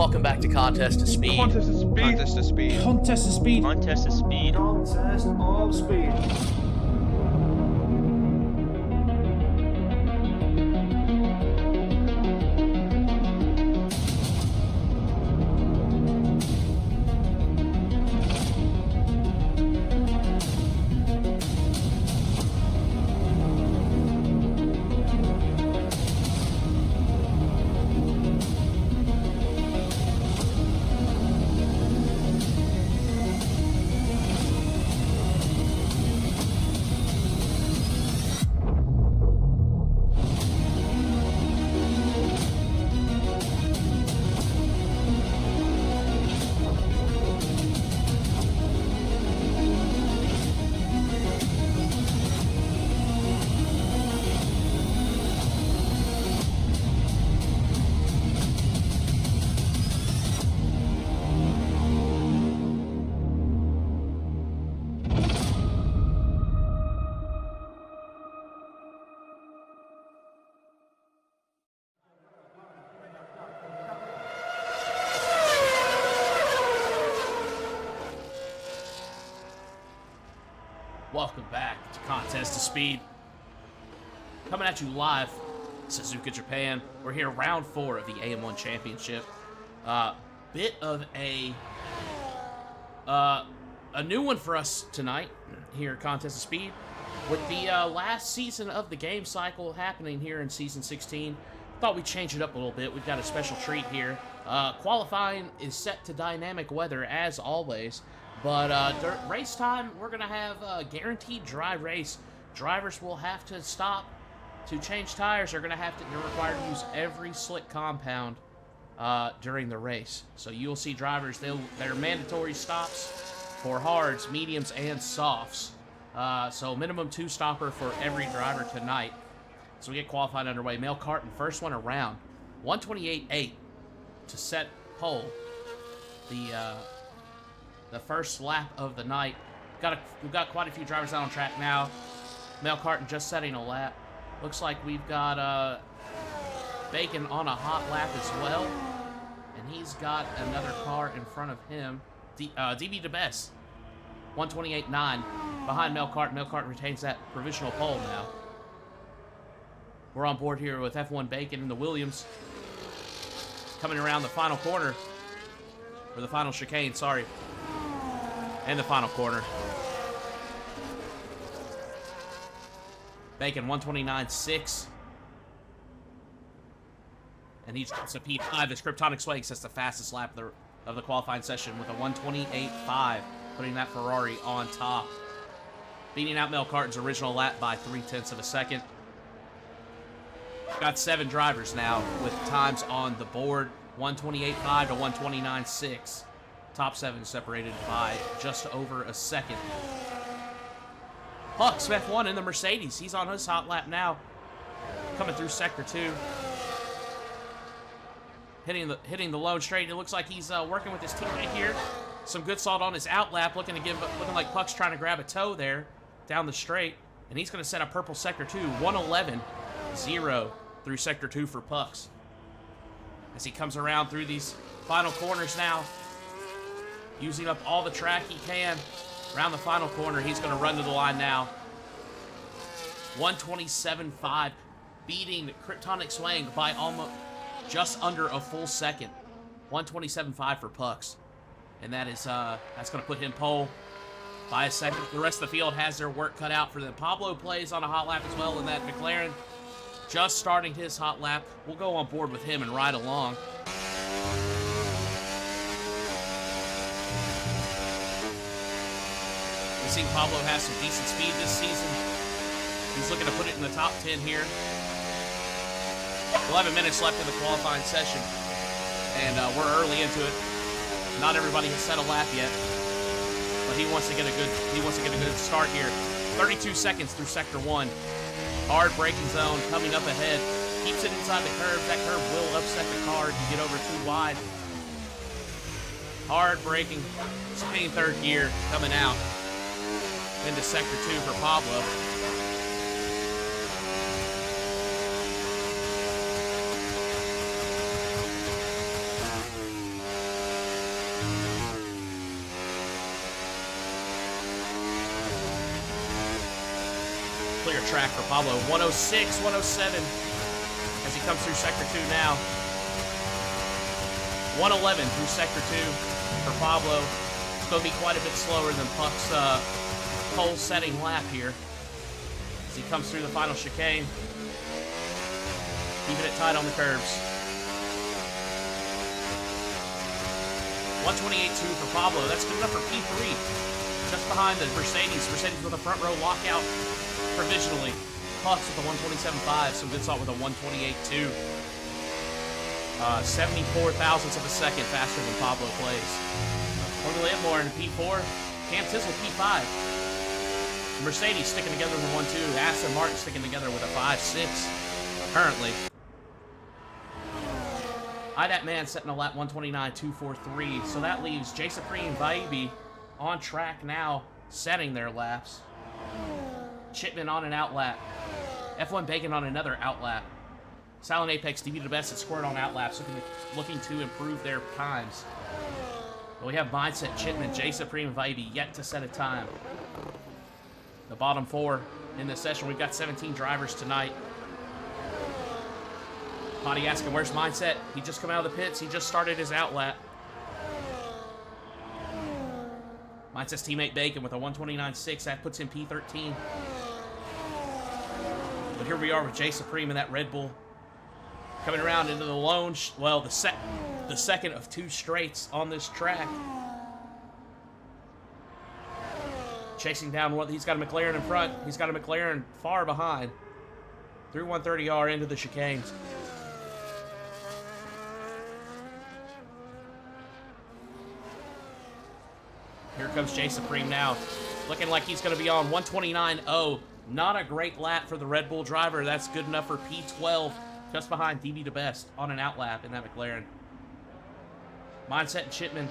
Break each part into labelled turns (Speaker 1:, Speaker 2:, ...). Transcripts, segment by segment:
Speaker 1: Welcome back to Contest of Speed.
Speaker 2: Contest of speed.
Speaker 3: Contest of speed.
Speaker 4: Contest of speed.
Speaker 5: Contest of speed.
Speaker 6: Contest of speed.
Speaker 1: Welcome back to Contest of Speed. Coming at you live, Suzuka, Japan. We're here round 4 of the AM1 Championship. Bit of a new one for us tonight here at Contest of Speed. With the last season of the game cycle happening here in Season 16, thought we'd change it up a little bit. We've got a special treat here. Qualifying is set to dynamic weather as always, but during race time, we're going to have a guaranteed dry race. Drivers will have to stop to change tires. They're required to use every slick compound during the race. So you'll see drivers, they're mandatory stops for hards, mediums, and softs. So minimum 2 stopper for every driver tonight. So we get qualified underway. Male Carton, first one around. 128.8 to set pole. The first lap of the night. We've got quite a few drivers out on track now. Male Carton just setting a lap. Looks like we've got Bacon on a hot lap as well. And he's got another car in front of him. DB DeBest, 128.9 behind Mel Carton. Mel Carton retains that provisional pole now. We're on board here with F1 Bacon and the Williams. Coming around the final corner. Or the final chicane, sorry. And the final corner. Bacon, 129.6. And he jumps a P5 as Kryptonic Swag sets the fastest lap of the qualifying session with a 128.5, putting that Ferrari on top. Beating out Mel Carton's original lap by 0.3 of a second. Got 7 drivers now with times on the board, 128.5 to 129.6. Top 7 separated by just over a second. Hux, F1 in the Mercedes. He's on his hot lap now. Coming through Sector 2. Hitting the lone straight. It looks like he's working with his teammate here. Some good salt on his out lap, looking like Puck's trying to grab a toe there down the straight. And he's going to set a purple Sector 2, 111.0 through Sector 2 for Pucks. As he comes around through these final corners now, using up all the track he can. Around the final corner, he's going to run to the line now. 127.5, beating Kryptonic Swang by almost just under a full second. 127.5 for Pucks. And that's going to put him pole by a second. The rest of the field has their work cut out for them. Pablo plays on a hot lap as well in that McLaren. Just starting his hot lap. We'll go on board with him and ride along. We've seen Pablo has some decent speed this season. He's looking to put it in the top 10 here. 11 minutes left in the qualifying session, and we're early into it. Not everybody has set a lap yet, but he wants to get a good start here. 32 seconds through Sector 1. Hard braking zone coming up ahead. Keeps it inside the curve. That curve will upset the car if you get over too wide. Hard braking, spinning third gear coming out into Sector 2 for Pablo. Clear track for Pablo. 106, 107 as he comes through Sector 2 now. 111 through Sector 2 for Pablo. It's going to be quite a bit slower than Puck's pole setting lap here as he comes through the final chicane. Keeping it tight on the curves. 128.2 for Pablo. That's good enough for P3. Just behind the Mercedes. Mercedes with a front row lockout provisionally. Pucks with a 127.5. Some good salt with a 128.2. 74 thousandths of a second faster than Pablo plays. Formula Livermore in P4. Cam Tissel P5. Mercedes sticking together with a 1.2. Aston Martin sticking together with a 5.6 currently. IDAT Man setting a lap 129.243. So that leaves J Supreme and Vaibi on track now, setting their laps. Chipman on an out lap. F1 Bacon on another out lap. Silent Apex, DB the best at scored on out laps, looking to improve their times. But we have Mindset, Chipman, J Supreme, and Vaibi yet to set a time. The bottom 4 in this session. We've got 17 drivers tonight. Potty asking, where's Mindset? He just come out of the pits. He just started his out lap. Mindset's teammate Bacon with a 129.6. That puts him P13. But here we are with J Supreme and that Red Bull. Coming around into the lone, the second of 2 straights on this track. Chasing down one. He's got a McLaren in front. He's got a McLaren far behind. Through 130R into the chicanes. Here comes J Supreme now. Looking like he's going to be on 129.0. Not a great lap for the Red Bull driver. That's good enough for P12, just behind DB the Best on an outlap in that McLaren. Mindset and Chipman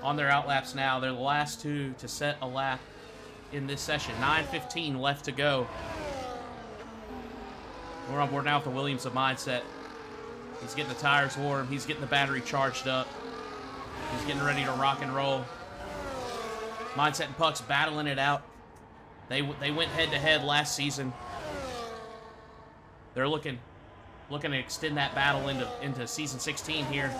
Speaker 1: on their outlaps now. They're the last two to set a lap in this session. 9:15 left to go. We're on board now with the Williams of Mindset. He's getting the tires warm. He's getting the battery charged up. He's getting ready to rock and roll. Mindset and Puck's battling it out. They went head-to-head last season. They're looking to extend that battle into Season 16 here.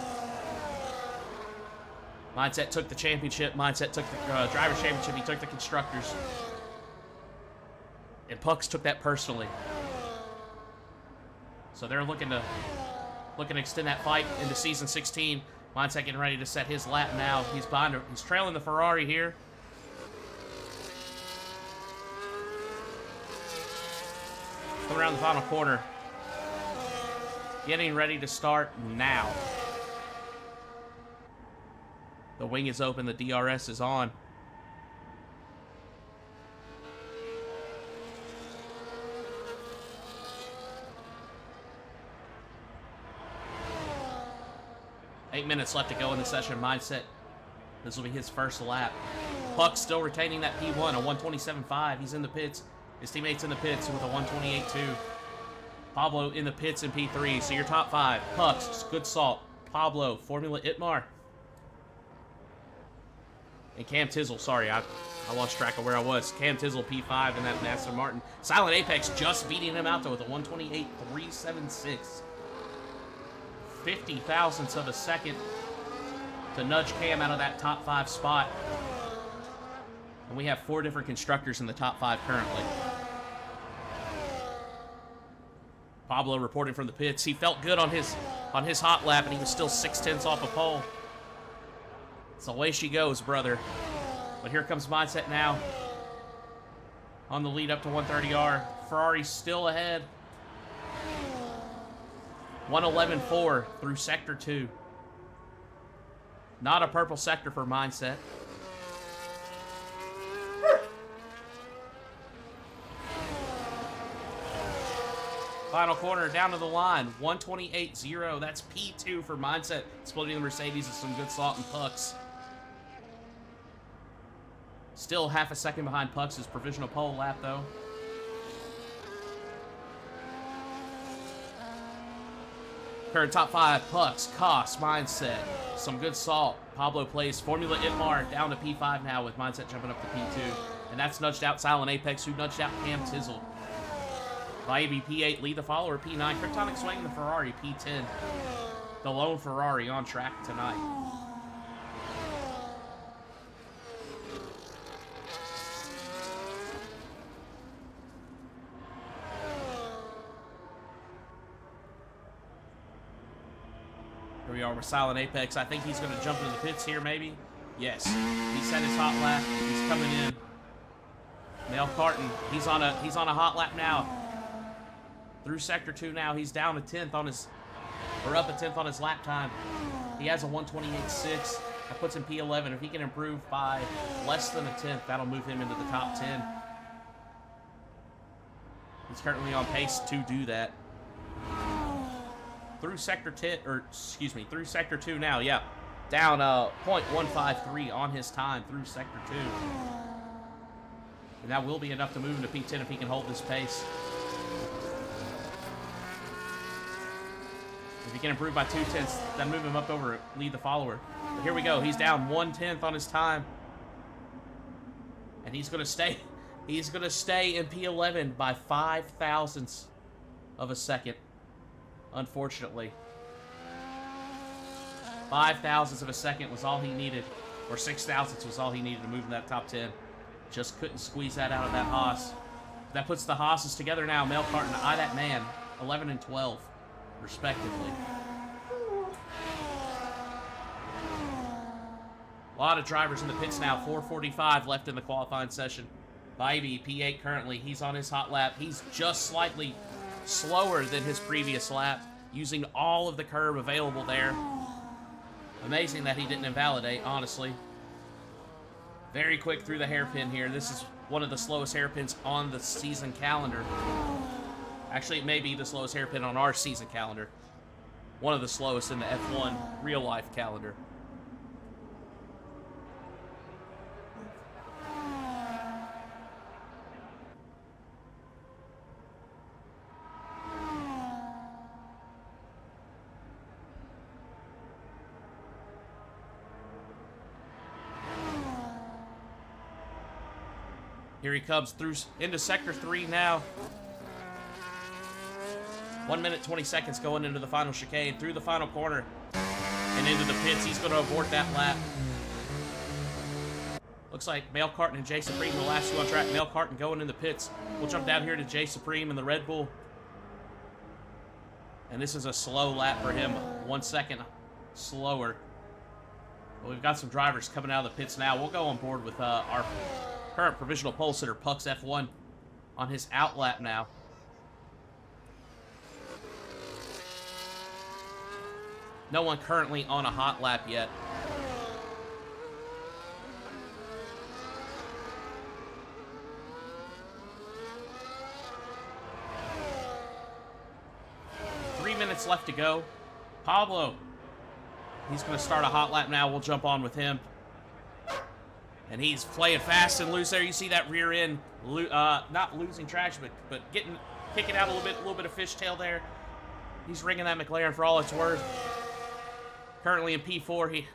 Speaker 1: Mindset took the championship. Mindset took the Drivers' Championship. He took the Constructors. And Pucks took that personally. So they're looking to extend that fight into Season 16. Mindset getting ready to set his lap now. He's trailing the Ferrari here. Coming around the final corner. Getting ready to start now. The wing is open. The DRS is on. Eight minutes left to go in the session. Mindset. This will be his first lap. Puck still retaining that P1, a 127.5. He's in the pits. His teammate's in the pits with a 128.2. Pablo in the pits in P3. So your top five. Pucks, Good Salt, Pablo, Formula Itmar. And Cam Tizzle. Sorry, I lost track of where I was. Cam Tizzle, P5 in that Aston Martin. Silent Apex just beating him out, though, with a 128.376. 50 thousandths of a second to nudge Cam out of that top five spot. And we have 4 different constructors in the top 5 currently. Pablo reporting from the pits. He felt good on his hot lap, and he was still 6/10 off a pole. So away she goes, brother. But here comes Mindset now. On the lead up to 130R. Ferrari's still ahead. 111.4 through Sector 2. Not a purple sector for Mindset. Final corner, down to the line, 128.0. That's P2 for Mindset, splitting the Mercedes with some Good Salt and Pucks. Still half a second behind Pucks' provisional pole lap, though. Current top 5, Pucks, Koss, Mindset, some Good Salt. Pablo plays Formula Itmar down to P5 now with Mindset jumping up to P2. And that's nudged out Silent Apex, who nudged out Cam Tizzle. Viaby P8, lead the follower, P9. Kryptonic Swing, the Ferrari, P10. The lone Ferrari on track tonight. Here we are with Silent Apex. I think he's going to jump into the pits here, maybe. Yes. He set his hot lap. He's coming in. Mel Carton, he's on a hot lap now. Through Sector 2 now. He's down a 10th on his, or up a 10th on his lap time. He has a 128.6. That puts him P11. If he can improve by less than a 10th, that'll move him into the top 10. He's currently on pace to do that. Through Sector 10, or excuse me, through Sector 2 now, yeah. Down 0.153 on his time through Sector 2. And that will be enough to move him to P10 if he can hold this pace. If he can improve by 0.2, then move him up over, lead the follower. But here we go. He's down 1/10 on his time. And he's going to stay. He's going to stay in P11 by 5 thousandths of a second. Unfortunately. 5 thousandths of a second was all he needed. Or 6 thousandths was all he needed to move in that top 10. Just couldn't squeeze that out of that Haas. That puts the Haas's together now. Mel Carton, I that man, 11 and 12. Respectively. A lot of drivers in the pits now. 4:45 left in the qualifying session. Viaby, P8 currently. He's on his hot lap. He's just slightly slower than his previous lap, using all of the curb available there. Amazing that he didn't invalidate, honestly. Very quick through the hairpin here. This is one of the slowest hairpins on the season calendar. Actually, it may be the slowest hairpin on our season calendar. One of the slowest in the F1 real-life calendar. Here he comes through into Sector 3 now. 1 minute, 20 seconds going into the final chicane, through the final corner, and into the pits. He's going to abort that lap. Looks like Mail Carton and Jay Supreme, the last two on track. Mail Carton going in the pits. We'll jump down here to Jay Supreme in the Red Bull. And this is a slow lap for him. 1 second slower. But we've got some drivers coming out of the pits now. We'll go on board with our current provisional pole sitter, Pucks F1, on his out lap now. No one currently on a hot lap yet. Minutes left to go. Pablo, he's going to start a hot lap now. We'll jump on with him. And he's playing fast and loose there. You see that rear end, not losing traction, but kicking out a little bit of fishtail there. He's ringing that McLaren for all it's worth. Currently in P4, he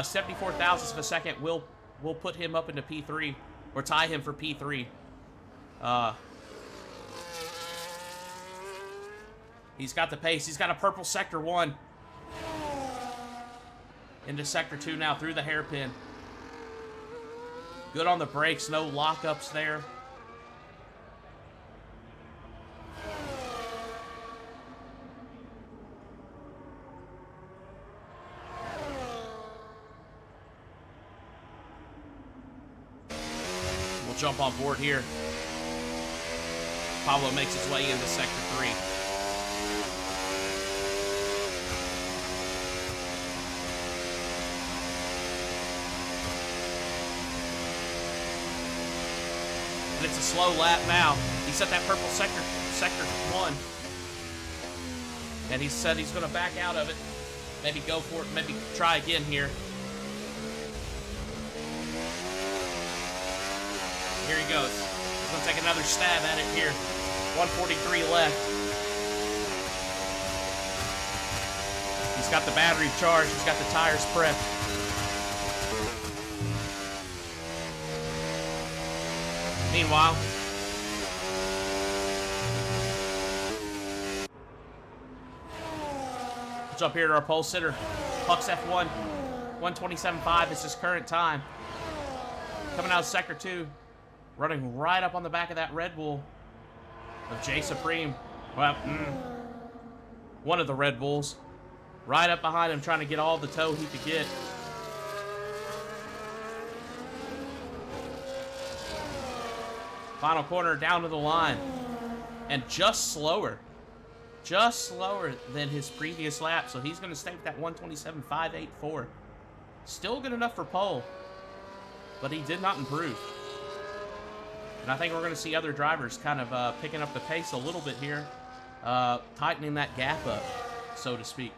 Speaker 1: 74 thousandths of a second will put him up into P3 or tie him for P3. He's got the pace. He's got a purple Sector 1. Into Sector 2 now through the hairpin. Good on the brakes. No lockups there. We'll jump on board here. Pablo makes his way into Sector 3. And it's a slow lap now. He set that purple sector 1. And he said he's going to back out of it. Maybe go for it. Maybe try again here. Here he goes. He's going to take another stab at it here. 143 left. He's got the battery charged. He's got the tires prepped. Meanwhile, let's jump here to our pole sitter. Pucks F1, 127.5 is his current time. Coming out of Sector 2, running right up on the back of that Red Bull of Jay Supreme. Well, one of the Red Bulls. Right up behind him, trying to get all the tow he could get. Final corner down to the line. And just slower than his previous lap. So he's going to stay with that 127.584. Still good enough for pole. But he did not improve. And I think we're going to see other drivers kind of picking up the pace a little bit here. Tightening that gap up, so to speak.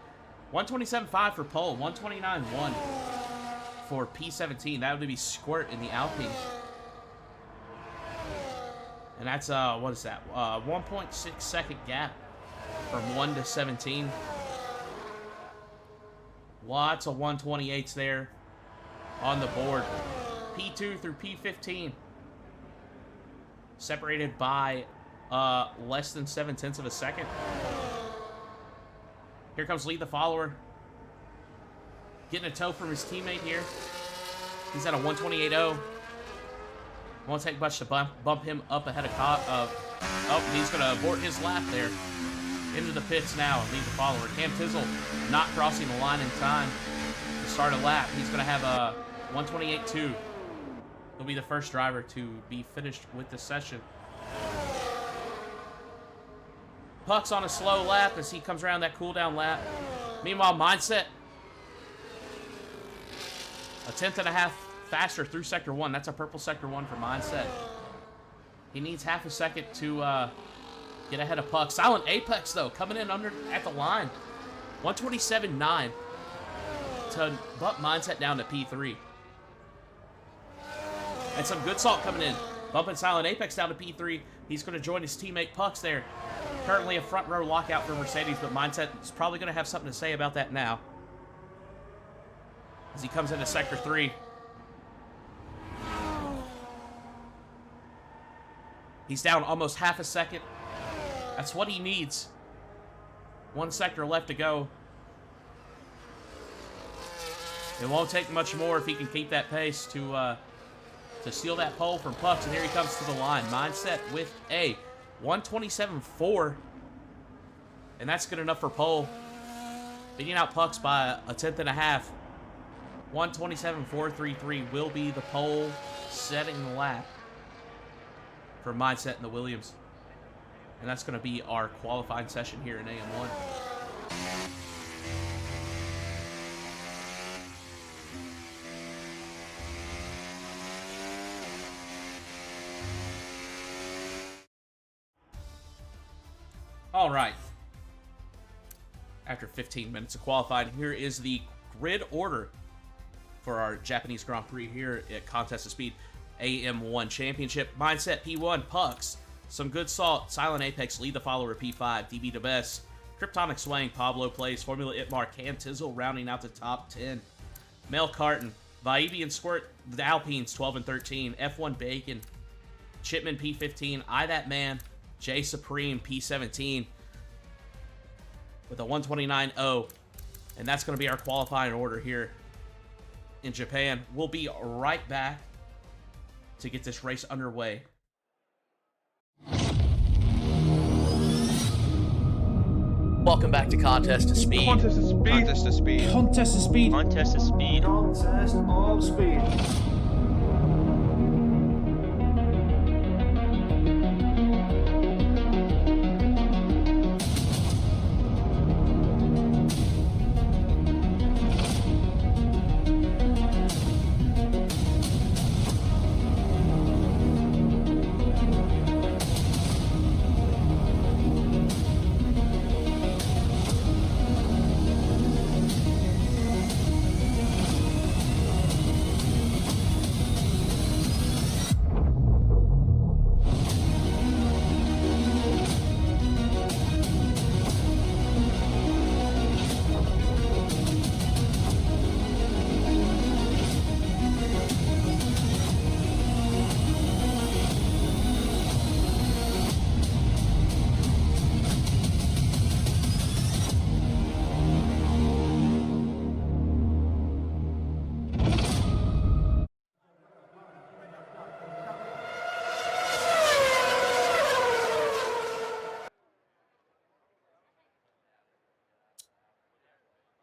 Speaker 1: 127.5 for pole. 129.1 for P17. That would be Squirt in the Alpine. And that's, what is that? 1.6 second gap from 1 to 17. Lots of 128s there on the board. P2 through P15. Separated by less than 7/10 of a second. Here comes Lee the follower. Getting a tow from his teammate here. He's at a 128.0. Won't take much to bump him up ahead of oh, he's going to abort his lap there. Into the pits now and lead the follower. Cam Tizzle not crossing the line in time to start a lap. He's going to have a 128.2. He'll be the first driver to be finished with the session. Puck's on a slow lap as he comes around that cooldown lap. Meanwhile, Mindset, a 10.5 faster through Sector 1. That's a purple Sector 1 for Mindset. He needs half a second to get ahead of Puck. Silent Apex, though, coming in under at the line. 127.9 to bump Mindset down to P3. And some good salt coming in. Bumping Silent Apex down to P3. He's going to join his teammate Pucks there. Currently a front row lockout for Mercedes, but Mindset is probably going to have something to say about that now. As he comes into Sector 3. He's down almost half a second. That's what he needs. 1 sector left to go. It won't take much more if he can keep that pace to steal that pole from Pucks. And here he comes to the line. Mindset with a 127.4. And that's good enough for pole. Beating out Pucks by a tenth and a half. 127.433 will be the pole setting the lap for Mindset in the Williams. And that's going to be our qualifying session here in AM1. All right. After 15 minutes of qualifying, here is the grid order for our Japanese Grand Prix here at Contest of Speed AM1 Championship. Mindset P1, Pucks. Some good salt. Silent Apex, lead the follower P5. DB the best. Kryptonic Swang, Pablo plays. Formula Itmar, Cam Tizzle rounding out the top 10. Mel Carton, Vaibi and Squirt, the Alpines 12 and 13. F1 Bacon, Chipman P15. I That Man, J Supreme P17 with a 129.0. And that's going to be our qualifying order here in Japan. We'll be right back to get this race underway. Welcome back to Contest of Speed.
Speaker 6: Contest of speed.
Speaker 2: Contest of speed.
Speaker 3: Contest of speed.
Speaker 4: Contest of speed.
Speaker 6: Contest of speed.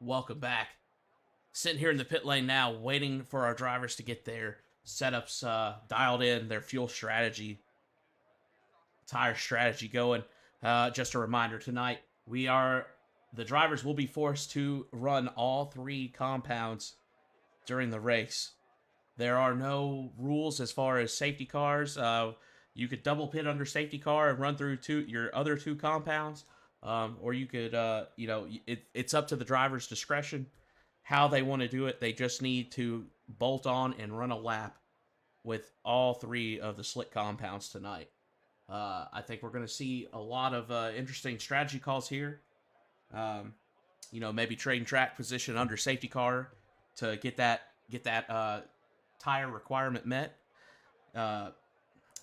Speaker 1: Welcome back. Sitting here in the pit lane now, waiting for our drivers to get their setups dialed in, their fuel strategy, tire strategy going. Just a reminder, tonight, the drivers will be forced to run all 3 compounds during the race. There are no rules as far as safety cars. You could double pit under safety car and run through your other 2 compounds. Or you could, it's up to the driver's discretion how they want to do it. They just need to bolt on and run a lap with all 3 of the slick compounds tonight. I think we're going to see a lot of interesting strategy calls here. Maybe trading track position under safety car to get that tire requirement met.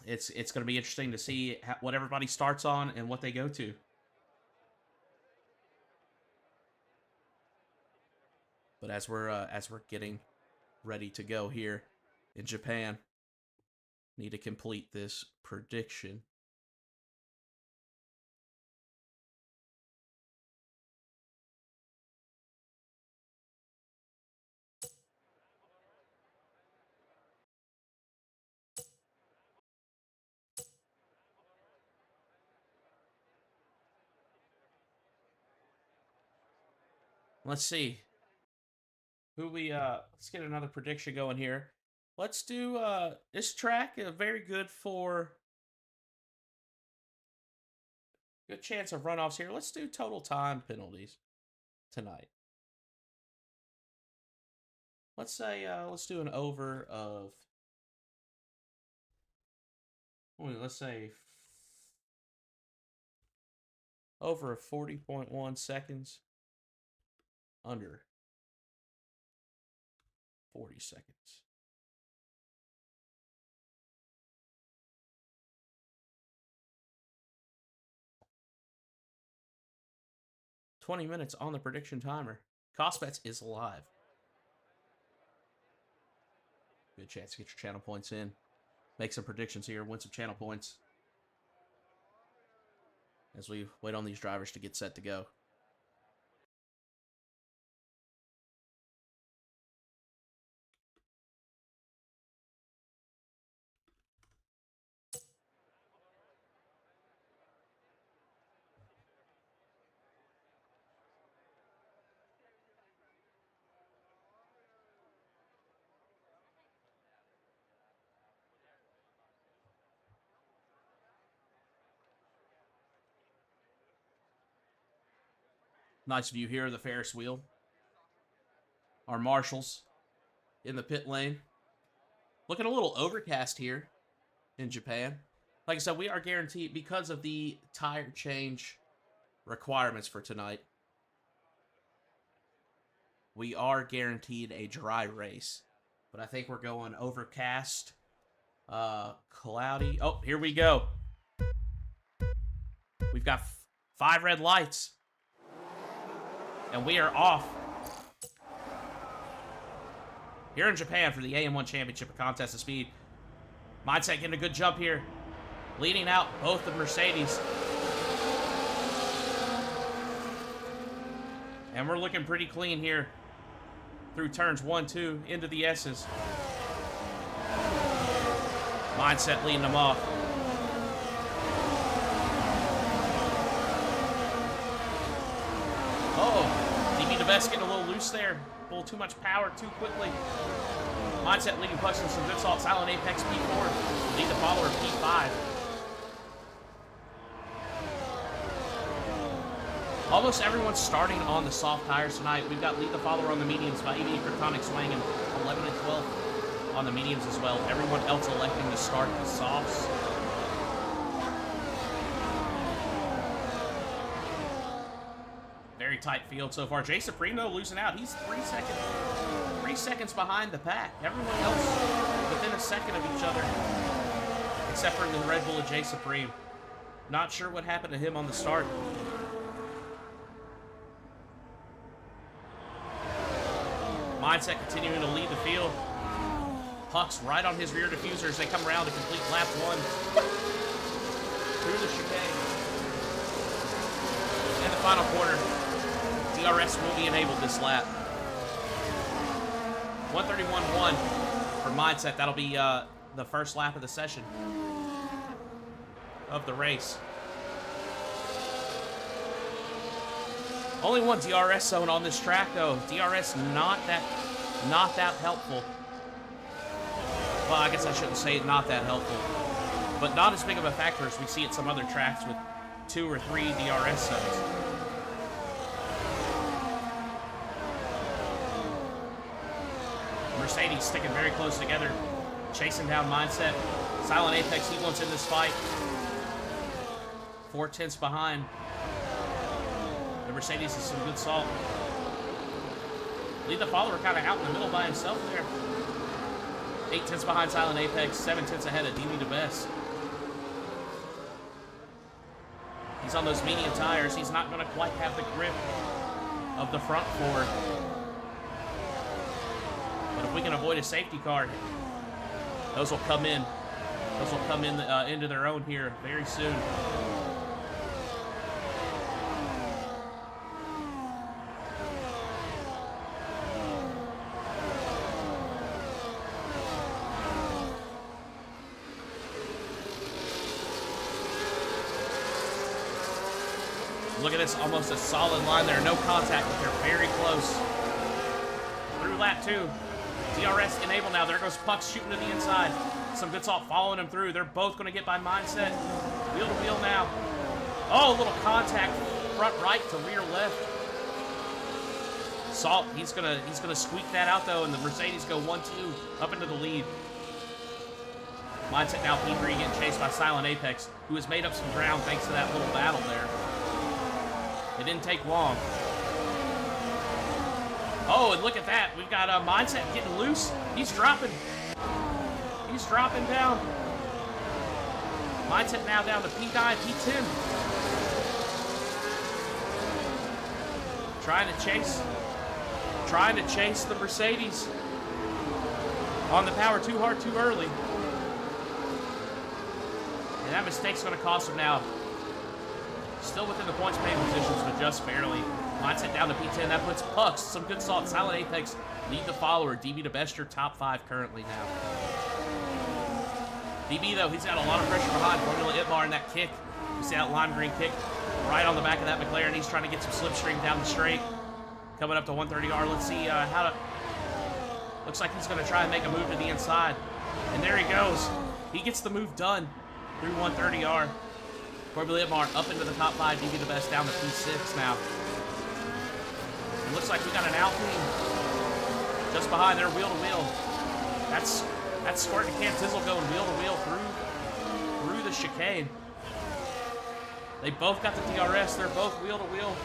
Speaker 1: It's going to be interesting to see what everybody starts on and what they go to. But as we're getting ready to go here in Japan, need to complete this prediction. Let's see. Let's get another prediction going here. Let's do this track. Very good for good chance of runoffs here. Let's do total time penalties tonight. Let's say let's do an over of let's say over 40.1 seconds, under 40 seconds. $20 minutes on the prediction timer. Cost Bets is live. Good chance to get your channel points in. Make some predictions here, win some channel points. As we wait on these drivers to get set to go. Nice view here of the Ferris wheel. Our marshals in the pit lane. Looking a little overcast here in Japan. Like I said, we are guaranteed, because of the tire change requirements for tonight, we are guaranteed a dry race. But I think we're going overcast, cloudy. Oh, here we go. We've got 5 red lights. And we are off. Here in Japan for the AM1 Championship of Contest of Speed. Mindset getting a good jump here. Leading out both the Mercedes. And we're looking pretty clean here. Through turns 1, 2, into the S's. Mindset leading them off. Best getting a little loose there. A little too much power too quickly. Mindset leading push and some good salt. Silent Apex P4. Lead the follower P5. Almost everyone's starting on the soft tires tonight. We've got lead the follower on the mediums. Vaibi and Kryptonic swinging 11 and 12 on the mediums as well. Everyone else electing to start the softs. Very tight field so far. Jay Supreme, though, losing out. He's 3 seconds behind the pack. Everyone else within a second of each other, except for the Red Bull of Jay Supreme. Not sure what happened to him on the start. Mindset continuing to lead the field. Puck's right on his rear diffuser as they come around to complete lap 1. Through the chicane. And the final corner. DRS will be enabled this lap. 131.1 for Mindset. That'll be the first lap of the session of the race. Only one DRS zone on this track, though. DRS not that helpful. Well, I guess I shouldn't say not that helpful, but not as big of a factor as we see at some other tracks with 2 or 3 DRS zones. Mercedes sticking very close together, chasing down Mindset. Silent Apex, he wants in this fight. 4 tenths behind. The Mercedes is some good salt. Lead the follower kind of out in the middle by himself there. 8 tenths behind Silent Apex, 7 tenths ahead of DB DeBest. He's on those medium tires. He's not going to quite have the grip of the front four. But if we can avoid a safety car, those will come in. Those will come in into their own here very soon. Look at this, almost a solid line there. No contact, but they're very close. Through lap 2. DRS enabled now. There goes Pucks shooting to the inside. Some good salt following him through. They're both going to get by mindset. Wheel to wheel now. Oh, a little contact front right to rear left. Salt, he's gonna squeak that out though, and the Mercedes go 1-2 up into the lead. Mindset now P3 getting chased by Silent Apex, who has made up some ground thanks to that little battle there. It didn't take long. Oh, and look at that. We've got Mindset getting loose. He's dropping. He's dropping down. Mindset now down to P9, P10. Trying to chase the Mercedes. On the power too hard, too early. And that mistake's going to cost him now. Still within the points pay positions, but just barely. Mindset down to P10. That puts Pucks, some good salt. Silent Apex lead the follower. DB to Bester, top 5 currently now. DB, though, he's got a lot of pressure behind. Formula Itmar in that kick. You see that lime green kick right on the back of that McLaren. He's trying to get some slipstream down the straight. Coming up to 130R. Let's see how to... Looks like he's going to try and make a move to the inside. And there he goes. He gets the move done through 130R. Formula Itmar up into the top 5. DB the best down to P6 now. It looks like we got an Alpine just behind there, wheel to wheel. That's Squirt and Cam Tizzle going wheel to wheel through the chicane. They both got the DRS. They're both wheel to wheel.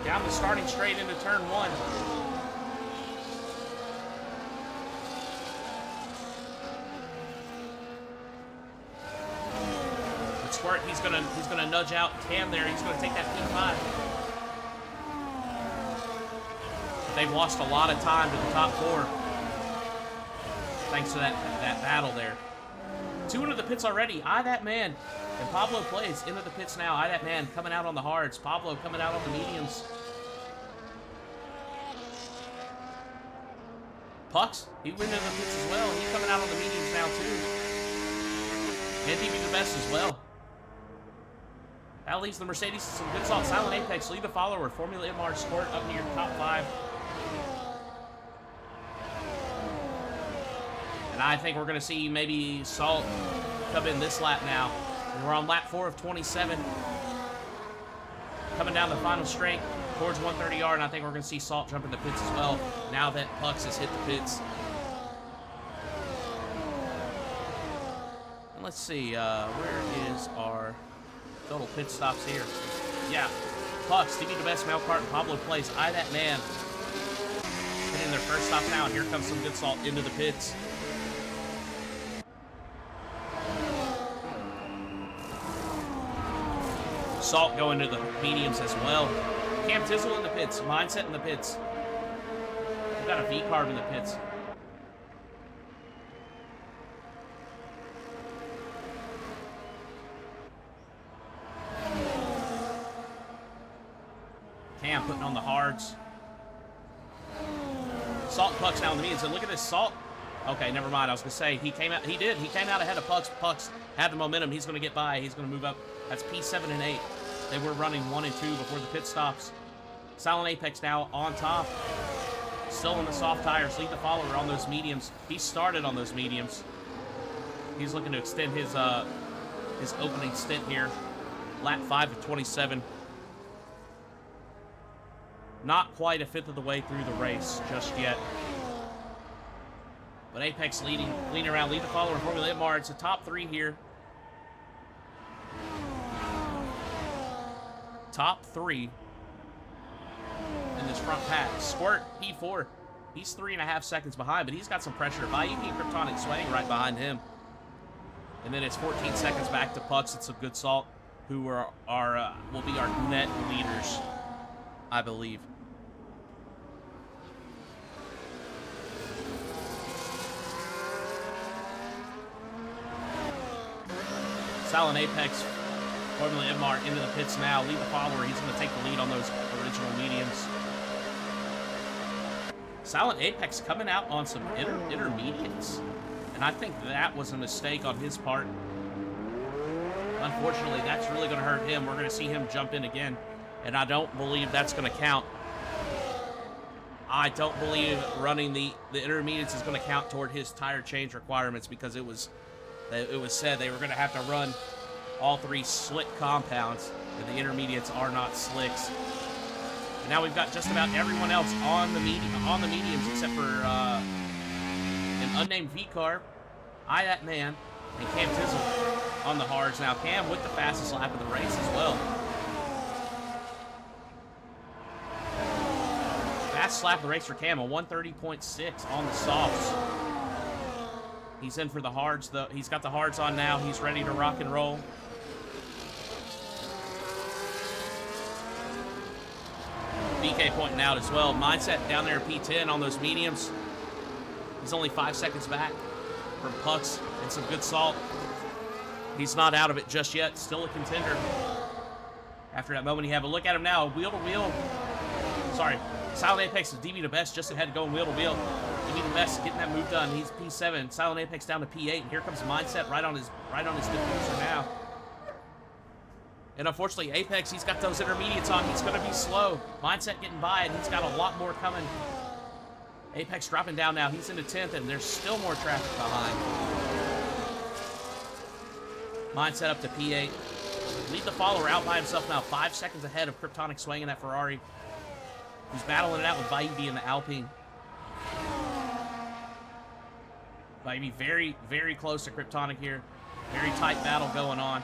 Speaker 1: Down the starting straight into turn 1. But Squirt, he's gonna nudge out Cam there. He's gonna take that P5. They've lost a lot of time to the top 4. Thanks to that battle there. 2 into the pits already. Eye that man. And Pablo plays into the pits now. Eye that man coming out on the hards. Pablo coming out on the mediums. Pucks, he went into the pits as well. He's coming out on the mediums now too. And DB the best as well. That leaves the Mercedes some good salt. Silent Apex lead the follower. Formula Itmar Sport up near top 5. And I think we're going to see maybe Salt come in this lap now. And we're on lap 4 of 27. Coming down the final straight towards 130R, and I think we're going to see Salt jump in the pits as well now that Pucks has hit the pits. And let's see, where is our total pit stops here? Yeah, Pucks, DB the best, Melkart, and Pablo plays. Eye that man. Hitting their first stop now, and here comes some good Salt into the pits. Salt going to the mediums as well. Cam Tizzle in the pits. Mindset in the pits. We've got a V-carb in the pits. Cam putting on the hards. Salt and Pucks now in the mediums. And look at this Salt. Okay, never mind. I was going to say, he came out ahead of Pucks. Pucks had the momentum. He's going to get by. He's going to move up. That's P7 and 8. They were running 1 and 2 before the pit stops. Silent Apex now on top. Still in the soft tires. Lead the follower on those mediums. He started on those mediums. He's looking to extend his opening stint here. Lap 5 of 27. Not quite a fifth of the way through the race just yet. But Apex leading around. Lead the follower in Formula Itmar. It's a top 3 here. Top 3 in this front pack. Squirt, P4. He's 3.5 seconds behind, but he's got some pressure. Bayuki and Kryptonic Sweating right behind him. And then it's 14 seconds back to Pucks and some good Salt, who will be our net leaders, I believe. Silent Apex, Formula Itmar into the pits now. Lead the follower. He's going to take the lead on those original mediums. Silent Apex coming out on some intermediates. And I think that was a mistake on his part. Unfortunately, that's really going to hurt him. We're going to see him jump in again. And I don't believe that's going to count. I don't believe running the intermediates is going to count toward his tire change requirements because it was said they were going to have to run all 3 slick compounds, and the intermediates are not slicks. And now we've got just about everyone else on the mediums except for an unnamed V-Car, I That Man, and Cam Tizzle on the hards. Now Cam with the fastest lap of the race as well. Fastest lap of the race for Cam, a 1:30.6 on the softs. He's in for the hards, though. He's got the hards on now. He's ready to rock and roll. BK pointing out as well. Mindset down there at P10 on those mediums. He's only 5 seconds back from Pucks and some good salt. He's not out of it just yet. Still a contender. After that moment, you have a look at him now. Wheel to wheel. Sorry. Silent Apex is DB to best just ahead going wheel to wheel. DB to best getting that move done. He's P7. Silent Apex down to P8. And here comes Mindset right on his diffuser now. And unfortunately, Apex, he's got those intermediates on. He's going to be slow. Mindset getting by, and he's got a lot more coming. Apex dropping down now. He's into 10th, and there's still more traffic behind. Mindset up to P8. Lead the follower out by himself now. 5 seconds ahead of Kryptonic swinging that Ferrari. He's battling it out with Vaibi in the Alpine. Vaibi very, very close to Kryptonic here. Very tight battle going on.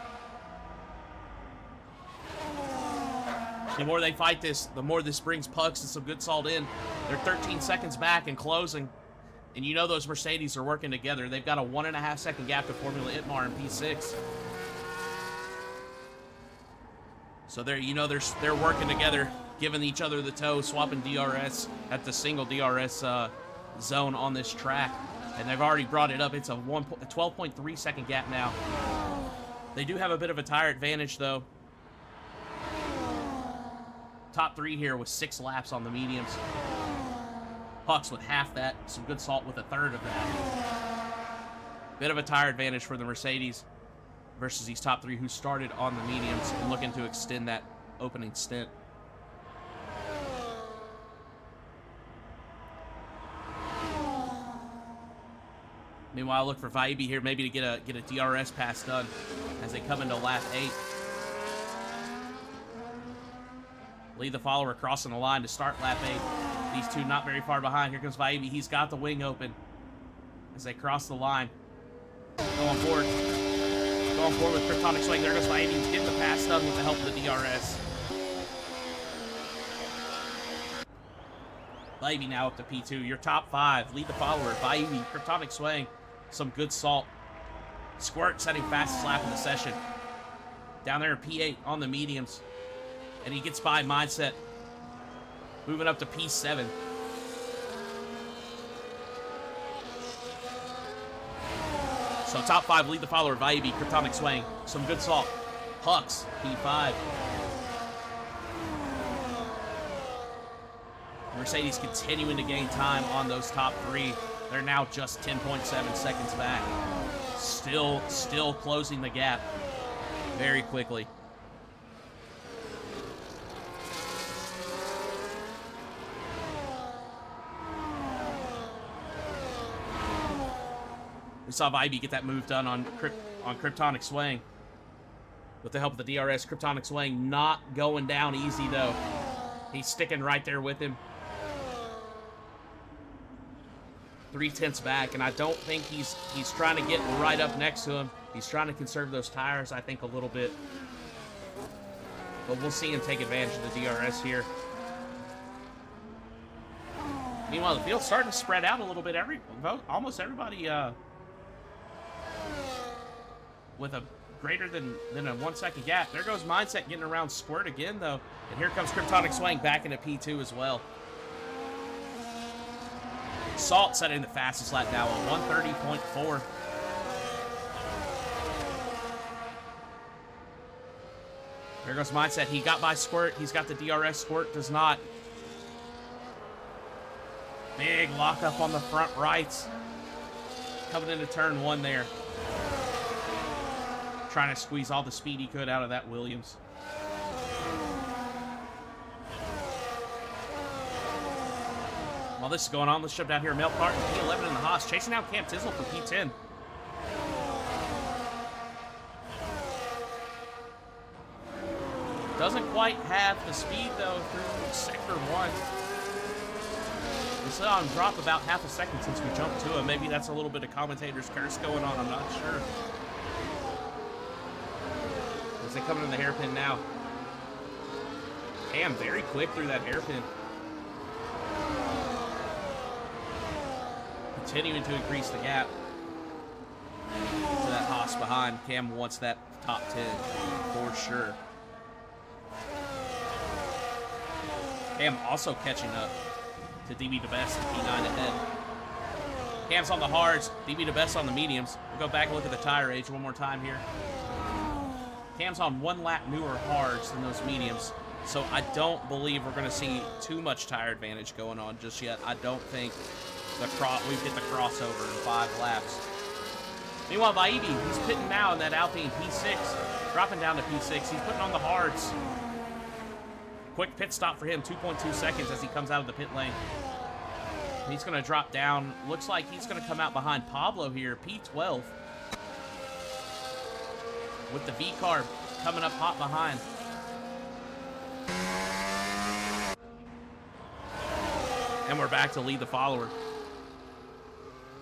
Speaker 1: The more they fight this, the more this brings Pucks and some good salt in. They're 13 seconds back and closing. And you know those Mercedes are working together. They've got a 1.5 second gap to Formula Itmar in P6. So they're working together, giving each other the toe, swapping DRS at the single DRS zone on this track. And they've already brought it up. It's a 12.3 second gap now. They do have a bit of a tire advantage though. Top 3 here with 6 laps on the mediums. Pucks with half that. Some good salt with a third of that. Bit of a tire advantage for the Mercedes versus these top 3 who started on the mediums and looking to extend that opening stint. Meanwhile, look for Vaibi here maybe to get a DRS pass done as they come into lap 8. Lead the follower crossing the line to start lap 8. These two not very far behind. Here comes Vaibi. He's got the wing open as they cross the line. Going forward. Going forward with Kryptonic swing. There goes Vaibi. He's getting the pass done with the help of the DRS. Vaibi now up to P2. Your top 5. Lead the follower. Vaibi. Kryptonic swing. Some good salt. Squirt setting fastest lap in the session. Down there in P8 on the mediums. And he gets by Mindset. Moving up to P7. So top 5 lead the follower. Vaibi, Kryptonic swing. Some good salt. Pucks, P5. Mercedes continuing to gain time on those top 3. They're now just 10.7 seconds back. Still closing the gap very quickly. We saw Vaibi get that move done on Kryptonic swing. With the help of the DRS, Kryptonic swing not going down easy though. He's sticking right there with him. 3/10 back, and I don't think he's trying to get right up next to him. He's trying to conserve those tires, I think, a little bit. But we'll see him take advantage of the DRS here. Meanwhile, the field's starting to spread out a little bit. Almost everybody with a greater than a 1 second gap. There goes Mindset getting around Squirt again, though. And here comes Kryptonic swing back into P2 as well. Salt setting the fastest lap now at 1:30.4. There goes Mindset. He got by Squirt. He's got the DRS. Squirt does not. Big lockup on the front rights. Coming into turn 1 there. Trying to squeeze all the speed he could out of that Williams. While this is going on, let's jump down here. Mel Carton, P11 in the Haas, chasing down Cam Tizzle for P10. Doesn't quite have the speed, though, through Sector 1. We saw him drop about half a second since we jumped to him. Maybe that's a little bit of commentator's curse going on. I'm not sure. As they come in the hairpin now. Cam very quick through that hairpin. Continuing to increase the gap to that Haas behind. Cam wants that top 10 for sure. Cam also catching up to DB DeBest and P9 ahead. Cam's on the hards, DB DeBest on the mediums. We'll go back and look at the tire age one more time here. Cam's on 1 lap newer hards than those mediums, so I don't believe we're going to see too much tire advantage going on just yet. I don't think we've hit the crossover in 5 laps. Meanwhile, Vaibi, he's pitting now in that Alpine P6, dropping down to P6. He's putting on the hards. Quick pit stop for him, 2.2 seconds as he comes out of the pit lane. He's going to drop down. Looks like he's going to come out behind Pablo here, P12. With the V-carb coming up hot behind. And we're back to lead the follower.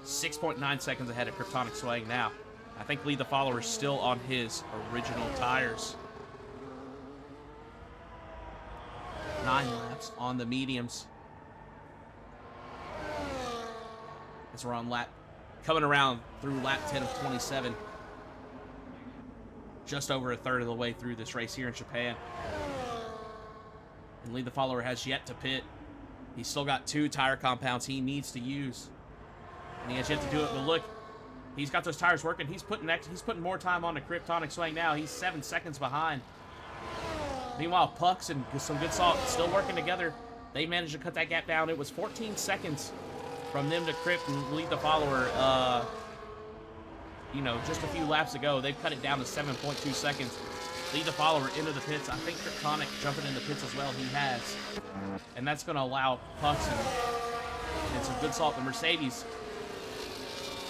Speaker 1: 6.9 seconds ahead of Kryptonic Swaying now. I think lead the follower is still on his original tires. 9 laps on the mediums. As we're on coming around through lap 10 of 27. Just over a third of the way through this race here in Japan. And lead the follower has yet to pit. He's still got 2 tire compounds he needs to use. And he has yet to do it, but look, he's got those tires working. He's putting more time on the Kryptonic Swaying now. He's 7 seconds behind. Meanwhile, Pucks and some good salt still working together. They managed to cut that gap down. It was 14 seconds from them to Crypt and lead the follower, just a few laps ago. They've cut it down to 7.2 seconds. Lead the follower into the pits. I think Kryptonic jumping in the pits as well. He has. And that's going to allow Pucks and some good salt. The Mercedes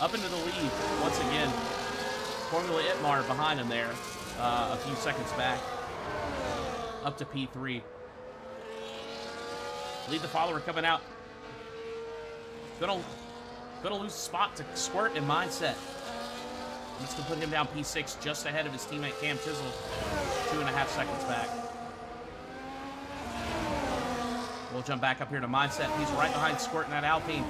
Speaker 1: up into the lead once again. Formula Itmar behind him there a few seconds back. Up to P3. Lead the follower coming out. Gonna lose a spot to Squirt and Mindset. That's gonna put him down P6 just ahead of his teammate Cam Tizzle. 2.5 seconds back. We'll jump back up here to Mindset. He's right behind Squirt in that Alpine.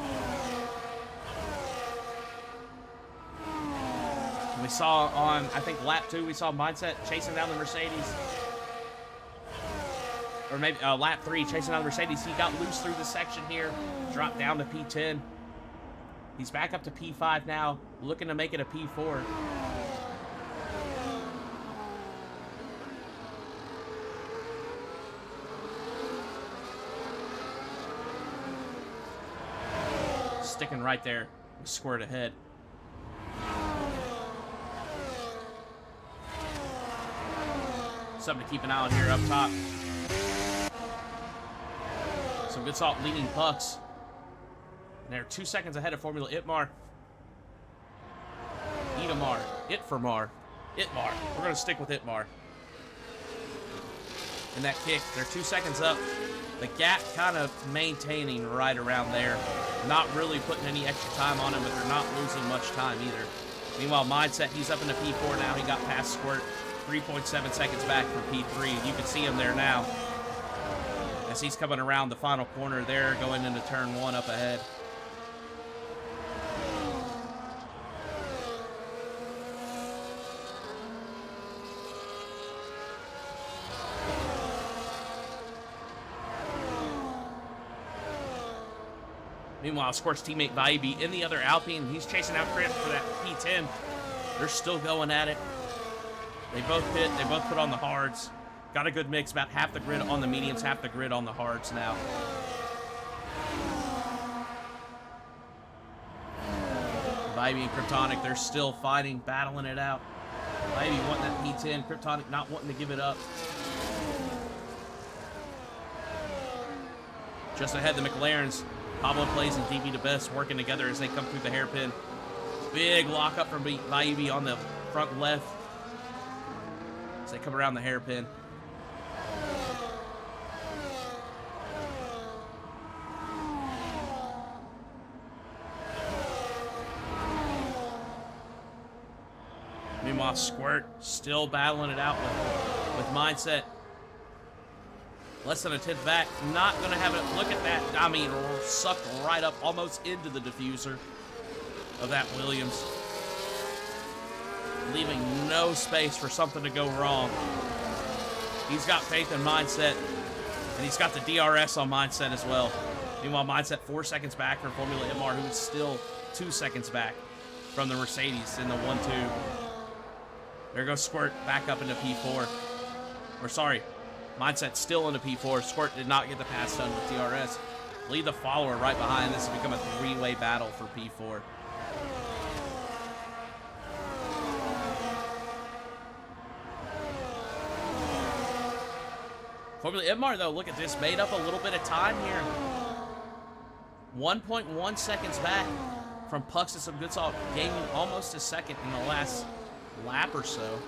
Speaker 1: And we saw on, I think, lap 2, we saw Mindset chasing down the Mercedes. Or maybe lap 3, chasing down the Mercedes. He got loose through the section here. Dropped down to P10. He's back up to P5 now, looking to make it a P4. Sticking right there, squirt ahead. Something to keep an eye on here up top. Some good salt leading Pucks. And they're 2 seconds ahead of Formula Itmar. Itmar. Itmar. We're going to stick with Itmar. And that kick, they're 2 seconds up. The gap kind of maintaining right around there. Not really putting any extra time on him, but they're not losing much time either. Meanwhile, Mindset, he's up into P4 now. He got past Squirt. 3.7 seconds back from P3. You can see him there now. As he's coming around the final corner there, going into turn 1 up ahead. Meanwhile, Squirt's teammate Vaibi in the other Alpine. He's chasing out Crypt for that P10. They're still going at it. They both pit. They both put on the hards. Got a good mix. About half the grid on the mediums, half the grid on the hards now. Vaibi and Kryptonic, they're still fighting, battling it out. Vaibi wanting that P10. Kryptonic not wanting to give it up. Just ahead, the McLarens Pablo Plays and DB the Best working together as they come through the hairpin. Big lockup from Vaibi on the front left as they come around the hairpin. Meanwhile, Squirt still battling it out with Mindset. Less than a tenth back. Not going to have it. Look at that. I mean, sucked right up almost into the diffuser of that Williams. Leaving no space for something to go wrong. He's got faith in Mindset. And he's got the DRS on Mindset as well. Meanwhile, Mindset 4 seconds back from Formula MR, who is still 2 seconds back from the Mercedes in the 1-2. There goes Squirt back up into P4. Or sorry, Mindset still into P4. Squirt did not get the pass done with DRS. Lead the follower right behind. This has become a three-way battle for P4. Formula MR, though, look at this. Made up a little bit of time here. 1.1 seconds back from Pucks to some good salt. Gaining almost a second in the last lap or so.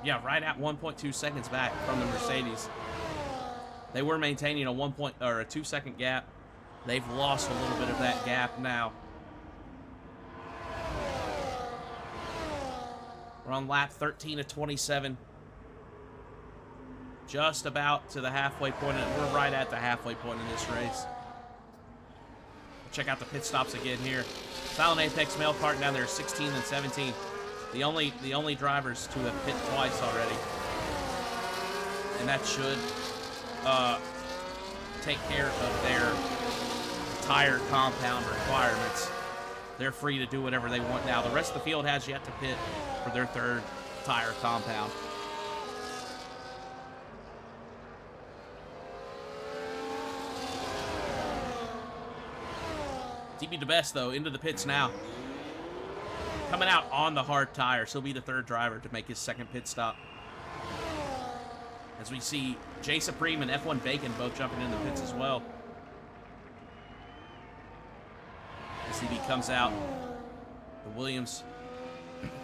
Speaker 1: Yeah, right at 1.2 seconds back from the Mercedes. They were maintaining a 2 second gap. They've lost a little bit of that gap now. We're on lap 13 of 27. Just about to the halfway point. We're right at the halfway point in this race. Check out the pit stops again here. Silent Apex, Mail Carton down there, 16 and 17. The only drivers to have pit twice already. And that should take care of their tire compound requirements. They're free to do whatever they want now. The rest of the field has yet to pit for their third tire compound. DB the Best, though, into the pits now. Coming out on the hard tires. He'll be the third driver to make his second pit stop. As we see Jay Supreme and F1 Bacon both jumping in the pits as well. As DB comes out, the Williams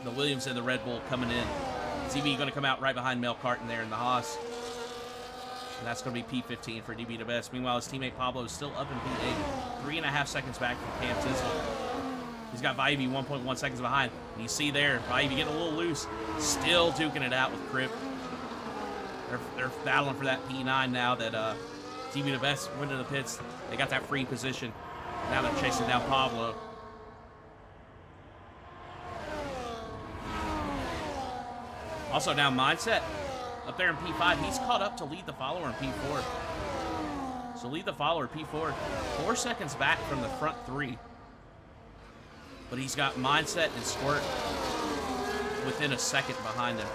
Speaker 1: and the Red Bull coming in. DB going to come out right behind Mel Carton there in the Haas. And that's going to be P15 for DB the Best. Meanwhile, his teammate Pablo is still up in P8. 3.5 seconds back from Cam Tizzle. He's got Vaibi 1.1 seconds behind. And you see there, Vaibi getting a little loose. Still duking it out with Crip. They're battling for that P9 now that DB the Best went to the pits. They got that free position. Now they're chasing down Pablo. Also now Mindset up there in P5. He's caught up to lead the follower in P4. So lead the follower P4. 4 seconds back from the front three. But he's got Mindset and Squirt within a second behind him.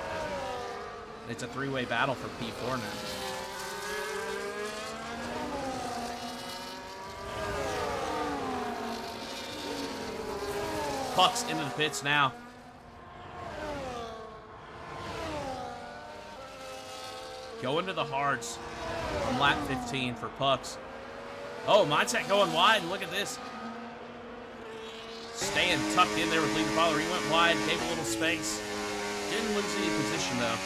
Speaker 1: It's a three-way battle for P4 now. Pucks into the pits now. Going to the hards on lap 15 for Pucks. Oh, Mindset going wide. Look at this. Staying tucked in there with lead follower. He went wide, gave a little space. Didn't lose any position, though.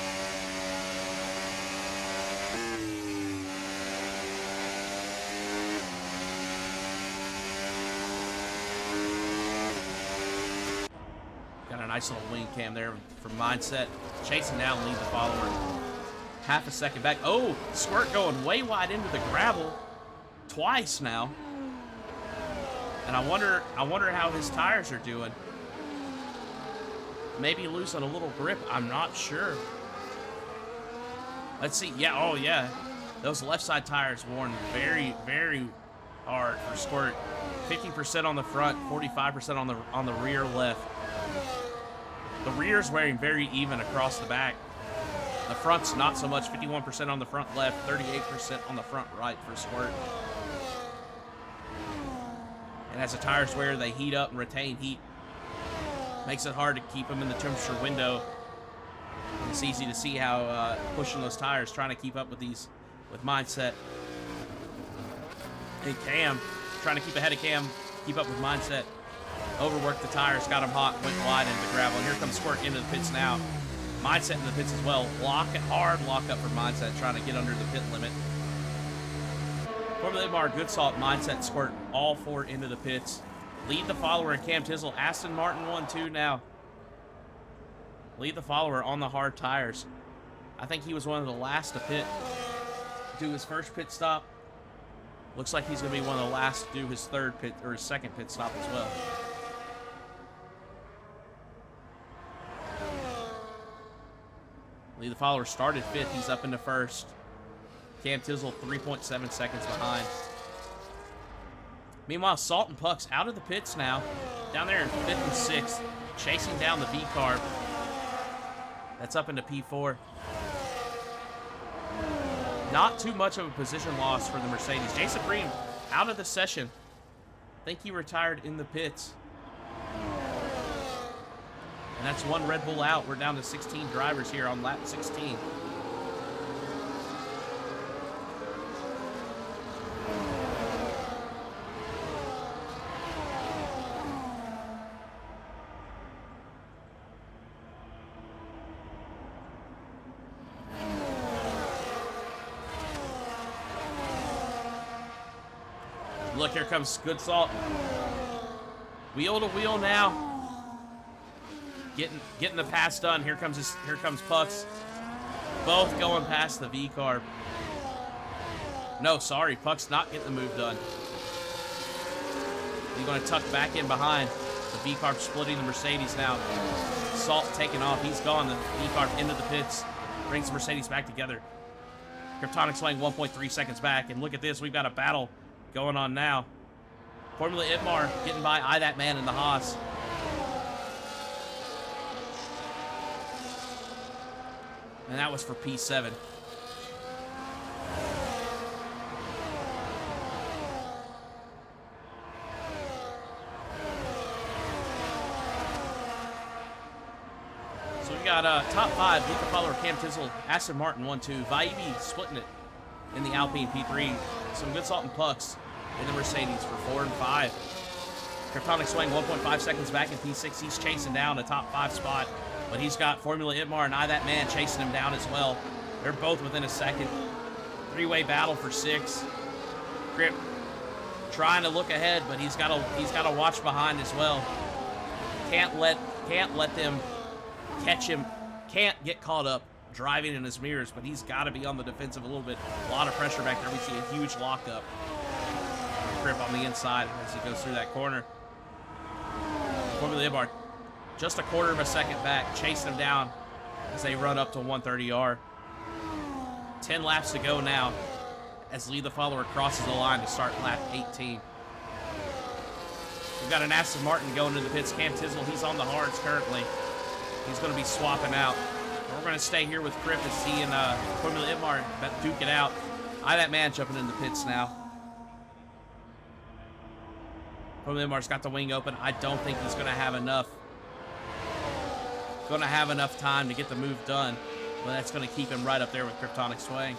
Speaker 1: Got a nice little wing cam there from Mindset. Chasing down, lead the follower. Half a second back. Oh, Squirt going way wide into the gravel. Twice now. And I wonder how his tires are doing. Maybe losing a little grip. I'm not sure. Let's see. Yeah, oh yeah. Those left side tires worn very, very hard for Squirt. 50% on the front, 45% on the rear left. The rear's wearing very even across the back. The front's not so much. 51% on the front left, 38% on the front right for Squirt. And As the tires wear, they heat up and retain heat. Makes it hard to keep them in the temperature window. And it's easy to see how pushing those tires, trying to keep up with these, with mindset. And Cam, trying to keep ahead of Cam, keep up with mindset. Overworked the tires, got him hot, went wide into the gravel. And here comes Squirt into the pits now. Mindset in the pits as well. Lock it hard, lock up for mindset, trying to get under the pit limit. Formula Mar, Good Salt, Mindset, Squirt, all four into the pits. Lead the follower in Cam Tizzle. Aston Martin 1-2 now. Lead the follower on the hard tires. I think he was one of the last to pit. Do his first pit stop. Looks like he's going to be one of the last to do his third pit, or his second pit stop as well. Lead the follower started fifth. He's up into first. Cam Tizzle 3.7 seconds behind. Meanwhile, Salt and Pucks out of the pits now. Down there in 5th and 6th. Chasing down the V-Carb. That's up into P4. Not too much of a position loss for the Mercedes. Jason Bream out of the session. I think he retired in the pits. And that's one Red Bull out. We're down to 16 drivers here on lap 16. Look, here comes Good Salt. Wheel to wheel now. Getting the pass done. Here comes Pucks. Both going past the V-Carb. No, sorry, Pucks not getting the move done. He's going to tuck back in behind. The V-Carb splitting the Mercedes now. Salt taking off. He's gone. The V-Carb into the pits. Brings the Mercedes back together. Kryptonic swaying 1.3 seconds back. And look at this. We've got a battle going on now. Formula Itmar getting by That Man in the Haas. And that was for P7. So we got top 5, Luca Fowler, Cam Tizzle, Aston Martin 1-2, Vaibi splitting it in the Alpine P3. Some Good Salt and Pucks in the Mercedes for 4 and 5. Kryptonic swing 1.5 seconds back in P6. He's chasing down a top 5 spot. But he's got Formula Itmar and That Man chasing him down as well. They're both within a second. Three-way battle for 6. Grip trying to look ahead, but he's got to watch behind as well. Can't let them catch him. Can't get caught up driving in his mirrors, but he's got to be on the defensive a little bit. A lot of pressure back there. We see a huge lockup. Grip on the inside as he goes through that corner. Formula Itmar just a quarter of a second back, chasing him down as they run up to 130R. 10 laps to go now as Lead the Follower crosses the line to start lap 18. We've got an Aston Martin going to the pits. Cam Tizzle, he's on the hards currently. He's going to be swapping out. We're going to stay here with Crip as he and Formula Itmar duke it out. That Man jumping in the pits now. Formula Itmar's got the wing open. I don't think he's going to have enough. Going to have enough time to get the move done, but that's going to keep him right up there with Kryptonic Swaying.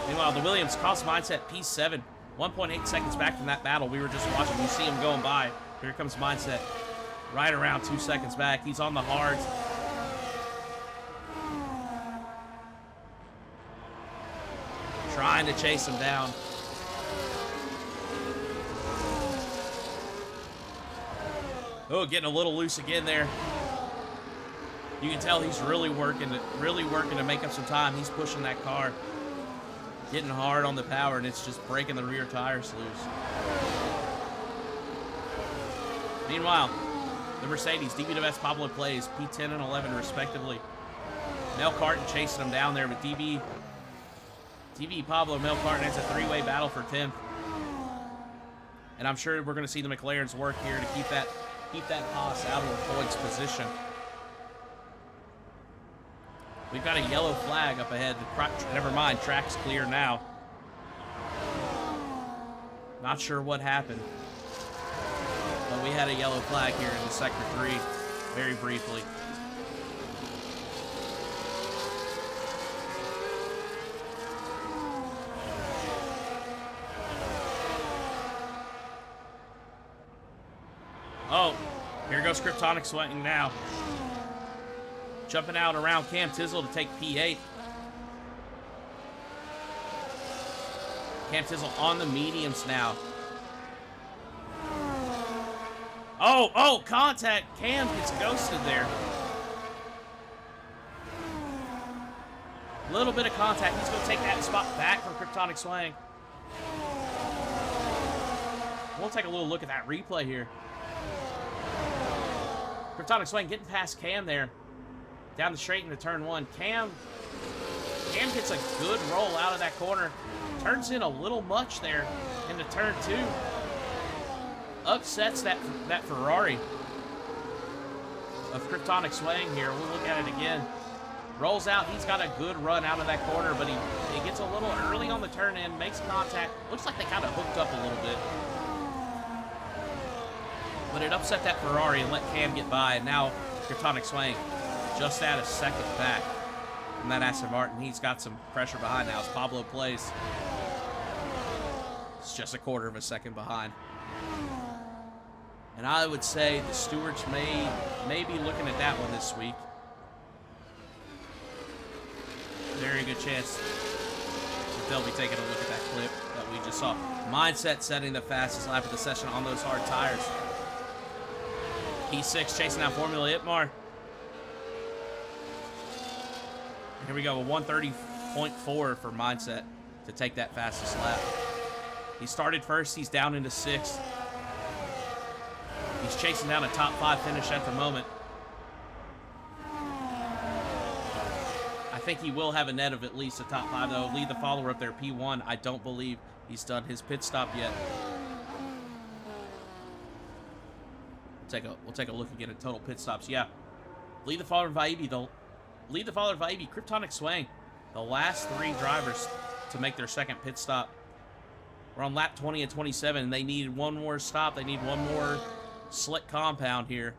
Speaker 1: Meanwhile, the Williams cost Mindset P7, 1.8 seconds back from that battle we were just watching. You see him going by. Here comes Mindset, right around 2 seconds back. He's on the hards. Trying to chase him down. Oh, getting a little loose again there. You can tell he's really working to make up some time. He's pushing that car, getting hard on the power, and it's just breaking the rear tires loose. Meanwhile, the Mercedes, DB2S Pablo plays P10 and 11 respectively. Mel Carton chasing him down there, but DB Pablo, Mel Carton, it's a three-way battle for 10th. And I'm sure we're going to see the McLarens work here to keep that Haas out of the points position. We've got a yellow flag up ahead. Never mind, track's clear now. Not sure what happened. But we had a yellow flag here in Sector 3, very briefly. Oh, here goes Kryptonic Swing now. Jumping out around Cam Tizzle to take P8. Cam Tizzle on the mediums now. Oh, contact. Cam gets ghosted there. A little bit of contact. He's going to take that spot back from Kryptonic Swing. We'll take a little look at that replay here. Kryptonic Swing getting past Cam there. Down the straight into turn 1. Cam gets a good roll out of that corner. Turns in a little much there into turn 2. Upsets that Ferrari of Kryptonic Swing here. We'll look at it again. Rolls out. He's got a good run out of that corner, but he gets a little early on the turn in, makes contact. Looks like they kind of hooked up a little bit. But it upset that Ferrari and let Cam get by, and now Kryptonic Swing just at a second back from that Aston Martin. He's got some pressure behind now as Pablo plays. It's just a quarter of a second behind. And I would say the stewards may be looking at that one this week. Very good chance that they'll be taking a look at that clip that we just saw. Mindset setting the fastest lap of the session on those hard tires. P6 chasing out Formula Itmar. Here we go, a 130.4 for Mindset to take that fastest lap. He started first, he's down into 6th. He's chasing down a top 5 finish at the moment. I think he will have a net of at least a top 5 though. Lead the follower up there, P1. I don't believe he's done his pit stop yet. We'll take a look again at total pit stops. Yeah. Lead the follower Vaibi, though. Lead the follower Vaibi, Kryptonic Swing. The last 3 drivers to make their second pit stop. We're on lap 20 and 27, and they need one more stop. They need one more slick compound here.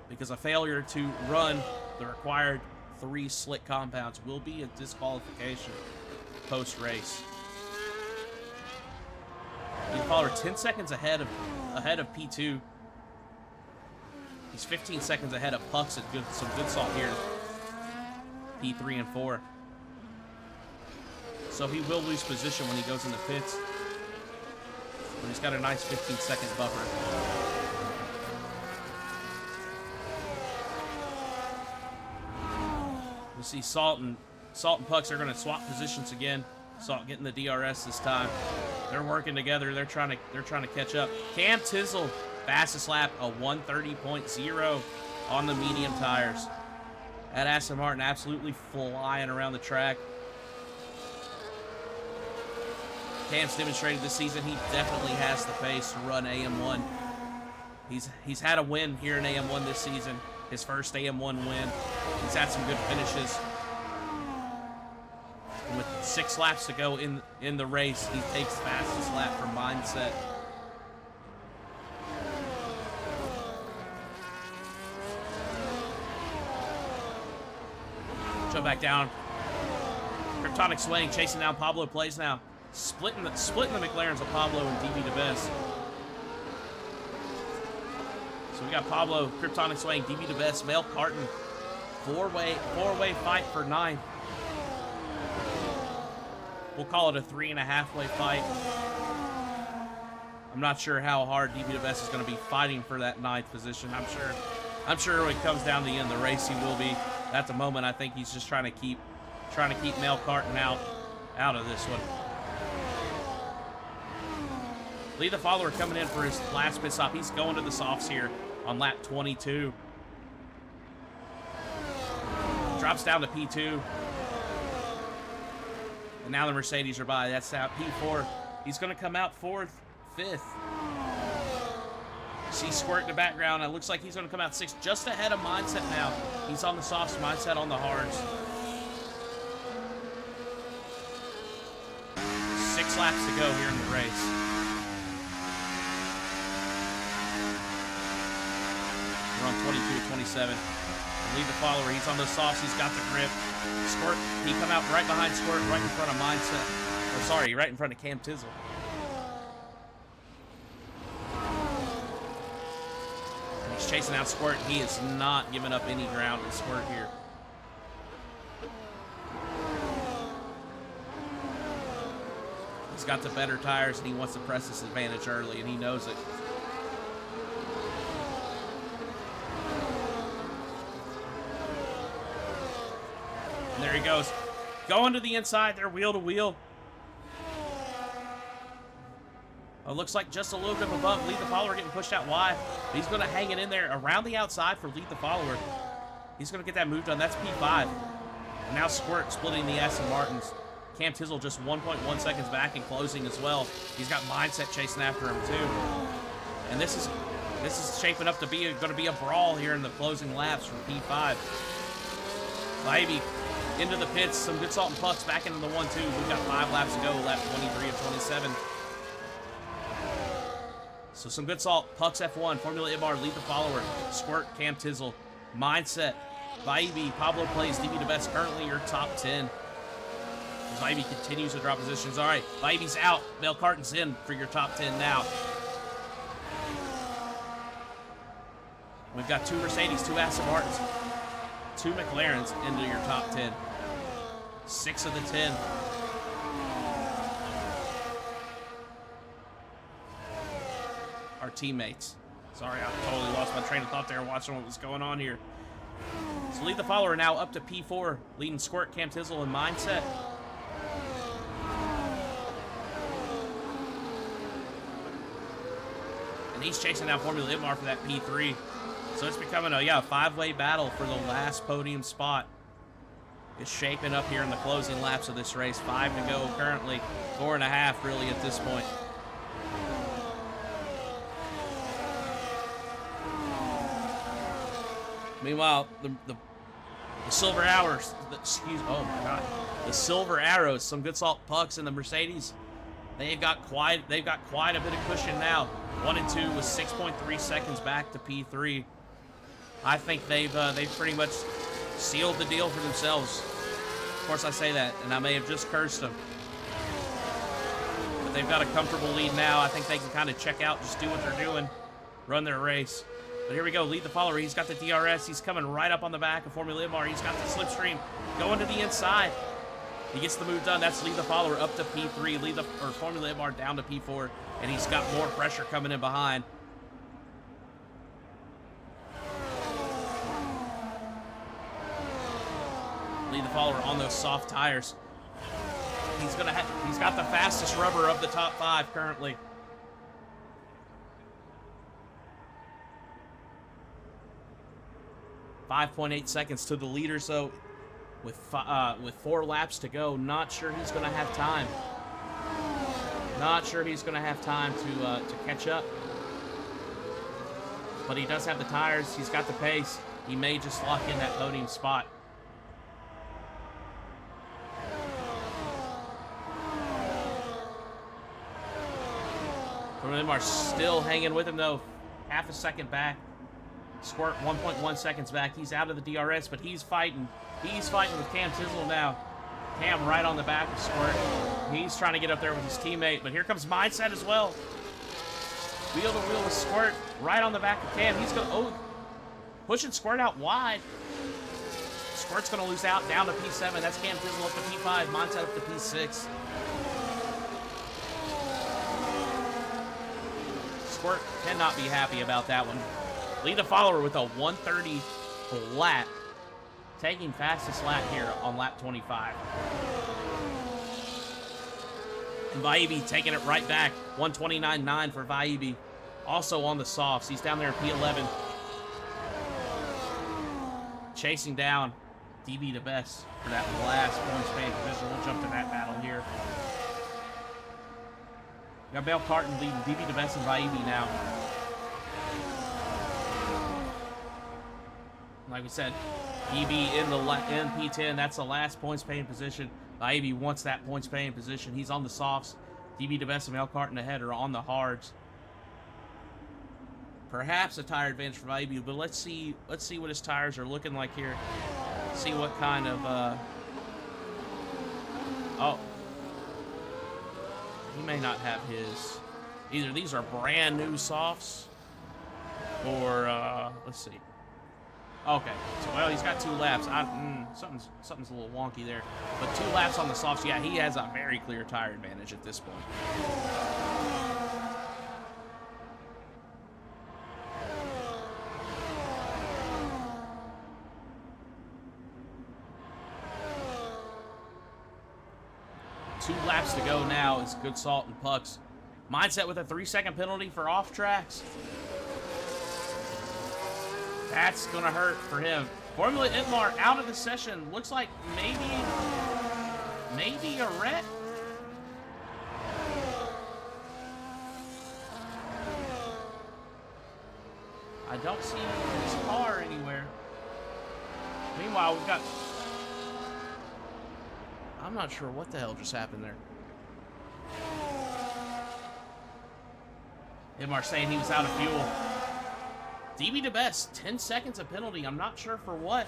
Speaker 1: Because a failure to run the required 3 slick compounds will be a disqualification post-race. Lead follower 10 seconds ahead of P2. He's 15 seconds ahead of Pucks and some good salt here. P3 and 4. So he will lose position when he goes in the pits. But he's got a nice 15-second buffer. We see Salt and Pucks are going to swap positions again. Salt getting the DRS this time. They're working together. They're trying to catch up. Cam Tizzle, fastest lap, a 130.0 on the medium tires. That Aston Martin absolutely flying around the track. Cam's demonstrated this season he definitely has the pace to run AM1. He's had a win here in AM1 this season. His first AM1 win. He's had some good finishes. And with 6 laps to go in the race, he takes fastest lap for Mindset. Jump back down. Kryptonic Swing chasing down Pablo plays now. Splitting the McLarens with Pablo and DB DeBest. So we got Pablo, Kryptonic Swing, DB DeBest, Mel Carton. Four-way fight for 9th. We'll call it a 3.5-way fight. I'm not sure how hard DB DeBest is going to be fighting for that 9th position. I'm sure when it comes down to the end of the race, he will be. At the moment, I think he's just trying to keep Mel Carton out of this one. Lead the follower coming in for his last pit stop. He's going to the softs here on lap 22. Drops down to P2. And now the Mercedes are by. That's out P4. He's going to come out 4th, 5th. See Squirt in the background. It looks like he's going to come out 6th, just ahead of Mindset now. He's on the softs, Mindset on the hards. 6 laps to go here in the race. We're on 22-27. Lead the follower. He's on the softs. He's got the grip. Squirt. He come out right behind Squirt, right in front of Mindset. Or sorry, right in front of Cam Tizzle. He's chasing out Squirt. He is not giving up any ground to Squirt here. He's got the better tires, and he wants to press this advantage early, and he knows it. And there he goes. Going to the inside. They're wheel to wheel. It looks like just a little bit above. Lead the follower getting pushed out wide. He's going to hang it in there around the outside for Lead the follower. He's going to get that move done. That's P5. And now Squirt splitting the Aston Martins. Cam Tizzle just 1.1 seconds back and closing as well. He's got Mindset chasing after him too. And this is shaping up to be going to be a brawl here in the closing laps from P5. Ivy into the pits. Some good salt and pucks back into the 1-2. We've got 5 laps to go. Lap 23 of 27. So some good salt. Pucks F1. Formula Ibar, Lead the follower. Squirt, Cam Tizzle. Mindset. Ivy, Pablo plays DB to best. Currently your top 10. Ivy continues to drop positions. All right, Ivy's out. Bell Carton's in for your top 10 now. We've got 2 Mercedes, 2 Aston Martins, 2 McLarens into your top 10. 6 of the 10. Our teammates. Sorry, I totally lost my train of thought there watching what was going on here. So Lead the follower now up to P4, leading Squirt, Cam Tizzle, and Mindset. And he's chasing down Formula Ibmar for that P3. So it's becoming a 5-way battle for the last podium spot. It's shaping up here in the closing laps of this race. 5 to go currently. 4.5 really at this point. Meanwhile, the Silver Arrows, the Silver Arrows, some good salt pucks in the Mercedes. They've got quite a bit of cushion now. 1 and 2 with 6.3 seconds back to P3. I think they've pretty much sealed the deal for themselves. Of course, I say that, and I may have just cursed them. But they've got a comfortable lead now. I think they can kind of check out, just do what they're doing, run their race. But here we go, Lead the follower. He's got the DRS. He's coming right up on the back of Formula Ibmar. He's got the slipstream going to the inside. He gets the move done. That's Lead the follower up to P3. Formula Ibmar down to P4. And he's got more pressure coming in behind. Lead the follower on those soft tires. He's got the fastest rubber of the top 5 currently. .8 seconds to the leader, so with 4 laps to go, not sure he's going to have time. Not sure he's going to have time to catch up. But he does have the tires. He's got the pace. He may just lock in that podium spot. Ibmar still hanging with him though. Half a second back. Squirt 1.1 seconds back. He's out of the DRS, but he's fighting. He's fighting with Cam Tizzle now. Cam right on the back of Squirt. He's trying to get up there with his teammate, but here comes Mindset as well. Wheel to wheel with Squirt right on the back of Cam. He's going to, pushing Squirt out wide. Squirt's going to lose out down to P7. That's Cam Tizzle up to P5. Mindset up to P6. Squirt cannot be happy about that one. Lead the follower with a 130 flat, taking fastest lap here on lap 25. And Vaibi taking it right back, 129.9 for Vaibi. Also on the softs, he's down there in P11. Chasing down DB to best for that last point span position. We'll jump to that battle here. We got Bell Carton leading DB to best and Vaibi now. Like we said, DB in P10. That's the last points paying position. Ivy wants that points paying position. He's on the softs. DB DeBest and Melcarton ahead are on the hards. Perhaps a tire advantage for Ivy, but let's see what his tires are looking like here. See what kind of oh. He may not have his. Either these are brand new softs, or let's see. Okay, so well, he's got 2 laps. Something's a little wonky there, but 2 laps on the softs. Yeah, he has a very clear tire advantage at this point. Two laps to go now is Good Salt and Pucks. Mindset with a 3-second penalty for off tracks. That's gonna hurt for him. Formula Itmar out of the session. Looks like maybe a wreck. I don't see his car anywhere. Meanwhile, we've got... I'm not sure what the hell just happened there. Itmar saying he was out of fuel. DB DeBest, 10 seconds of penalty. I'm not sure for what.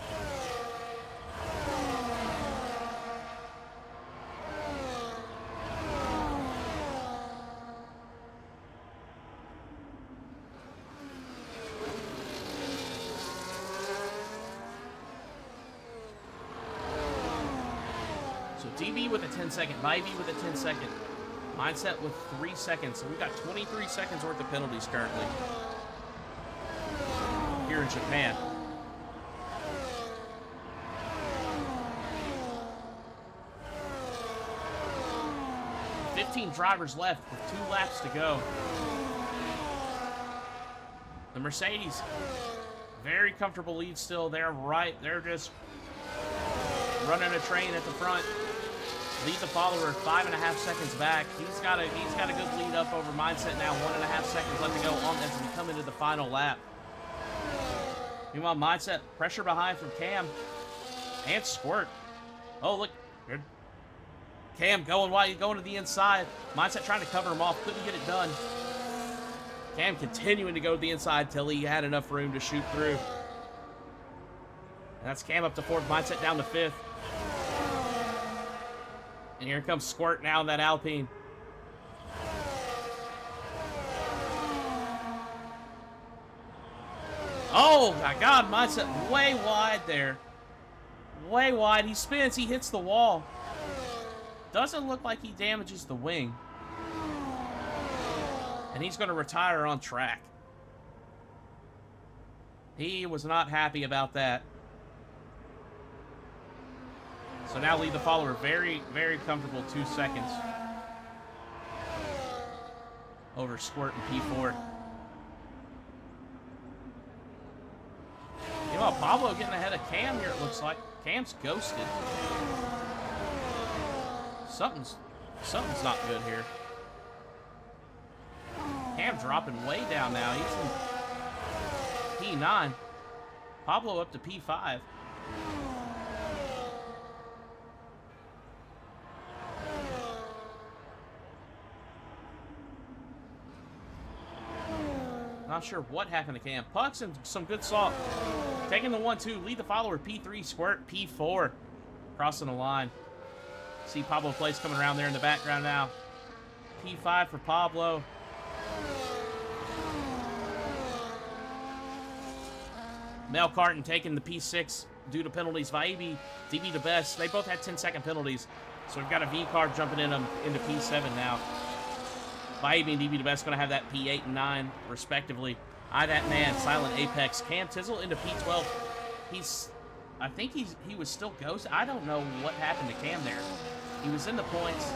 Speaker 1: So DB with a 10-second, Vivey with a 10-second. Mindset with 3 seconds. So we've got 23 seconds worth of penalties currently here in Japan. $15 drivers left with 2 laps to go. The Mercedes, very comfortable lead still. They're just running a train at the front. Lead the follower 5.5 seconds back. He's got a good lead up over Mindset now. 1.5 seconds left to go on as we come into the final lap. Meanwhile, Mindset pressure behind from Cam and Squirt. Oh look, Cam going wide, going to the inside. Mindset trying to cover him off, couldn't get it done. Cam continuing to go to the inside till he had enough room to shoot through. And that's Cam up to 4th, Mindset down to 5th. And here comes Squirt now in that Alpine. Oh my God, Mindset way wide there. Way wide. He spins, he hits the wall. Doesn't look like he damages the wing. And he's going to retire on track. He was not happy about that. So now lead the follower very, very comfortable 2 seconds over Squirt and P4. You know, Pablo getting ahead of Cam here, it looks like. Cam's ghosted. Something's not good here. Cam dropping way down now. He's in P9. Pablo up to P5. Not sure what happened to Cam. Pucks and some good salt. Taking the 1-2. Lead the follower. P3. Squirt. P4. Crossing the line. See Pablo Place coming around there in the background now. P5 for Pablo. Mel Carton taking the P6 due to penalties. Vaibi, DB DeBest. They both had 10-second penalties. So we've got a V-carb jumping in them into P7 now. Vaibi and DB DeBest going to have that P8 and 9, respectively. That man, Silent Apex. Cam Tizzle into P12. I think he was still ghosted. I don't know what happened to Cam there. He was in the points.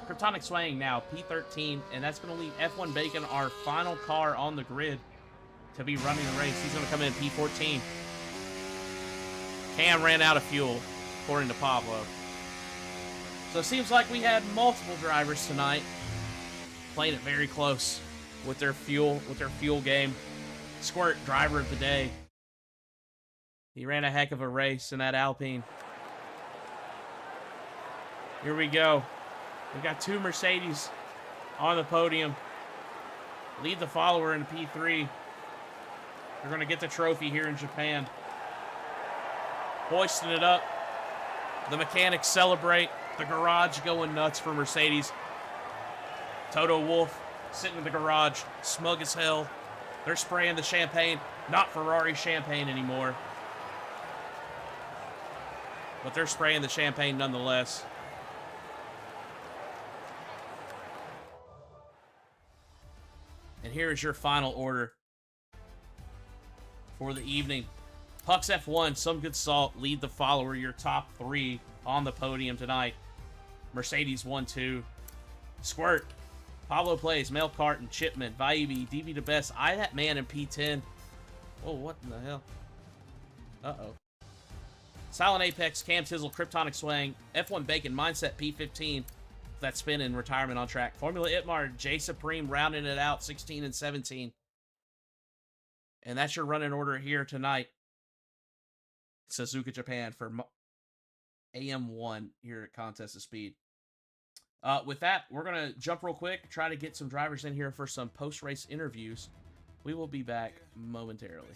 Speaker 1: Kryptonic Swaying now, P13, and that's going to leave F1 Bacon, our final car on the grid, to be running the race. He's going to come in P14. Cam ran out of fuel, according to Pablo. So it seems like we had multiple drivers tonight playing it very close with their fuel game. Squirt, driver of the day. He ran a heck of a race in that Alpine. Here we go. We've got 2 Mercedes on the podium. Lead the follower in P3. They're going to get the trophy here in Japan. Hoisting it up. The mechanics celebrate. The garage going nuts for Mercedes. Toto Wolff sitting in the garage, smug as hell. They're spraying the champagne. Not Ferrari champagne anymore. But they're spraying the champagne nonetheless. And here is your final order for the evening. Pucks F1, Some Good Salt, Lead the Follower, your top 3 on the podium tonight. Mercedes 1-2. Squirt, Pablo Plays, Mel Carton, Chipman, Vaibi, DB the Best, I That Man in P10. Oh, what in the hell? Uh-oh. Silent Apex, Cam Tizzle, Kryptonic Swang, F1 Bacon, Mindset P15. That spin in retirement on track. Formula Itmar, J Supreme rounding it out, 16 and 17. And that's your running order here tonight. Suzuka, Japan for AM1 here at Contest of Speed. With that, we're going to jump real quick, try to get some drivers in here for some post-race interviews. We will be back momentarily.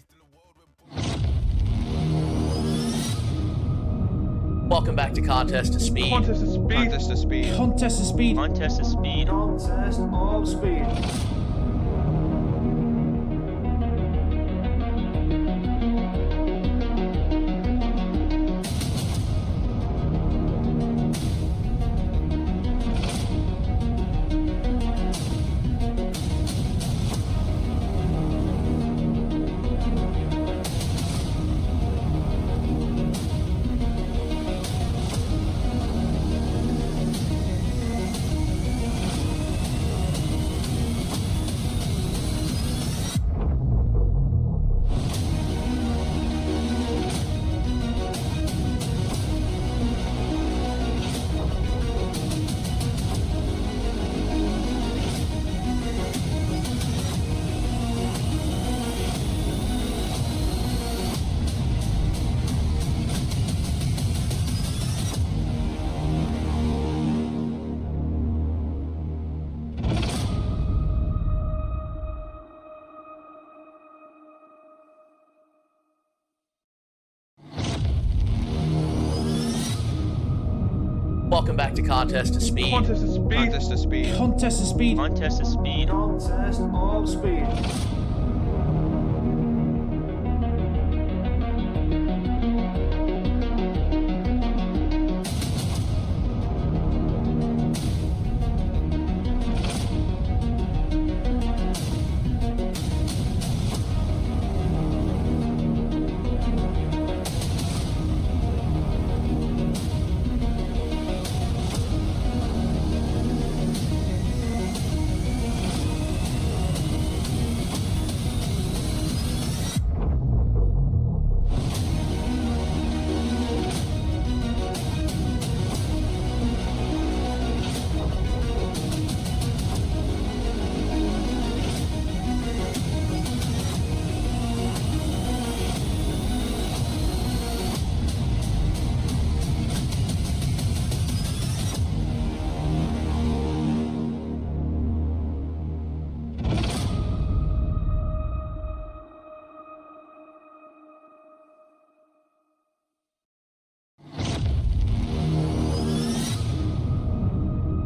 Speaker 1: Welcome back to Contest of Speed.
Speaker 6: Contest of speed.
Speaker 2: Contest of speed.
Speaker 6: Contest of speed.
Speaker 3: Contest of speed.
Speaker 6: Contest of speed.
Speaker 1: Welcome back to Contest of Speed.
Speaker 6: Contest of speed.
Speaker 2: Contest of speed.
Speaker 6: Contest of speed.
Speaker 3: Contest of speed.
Speaker 6: Contest of speed.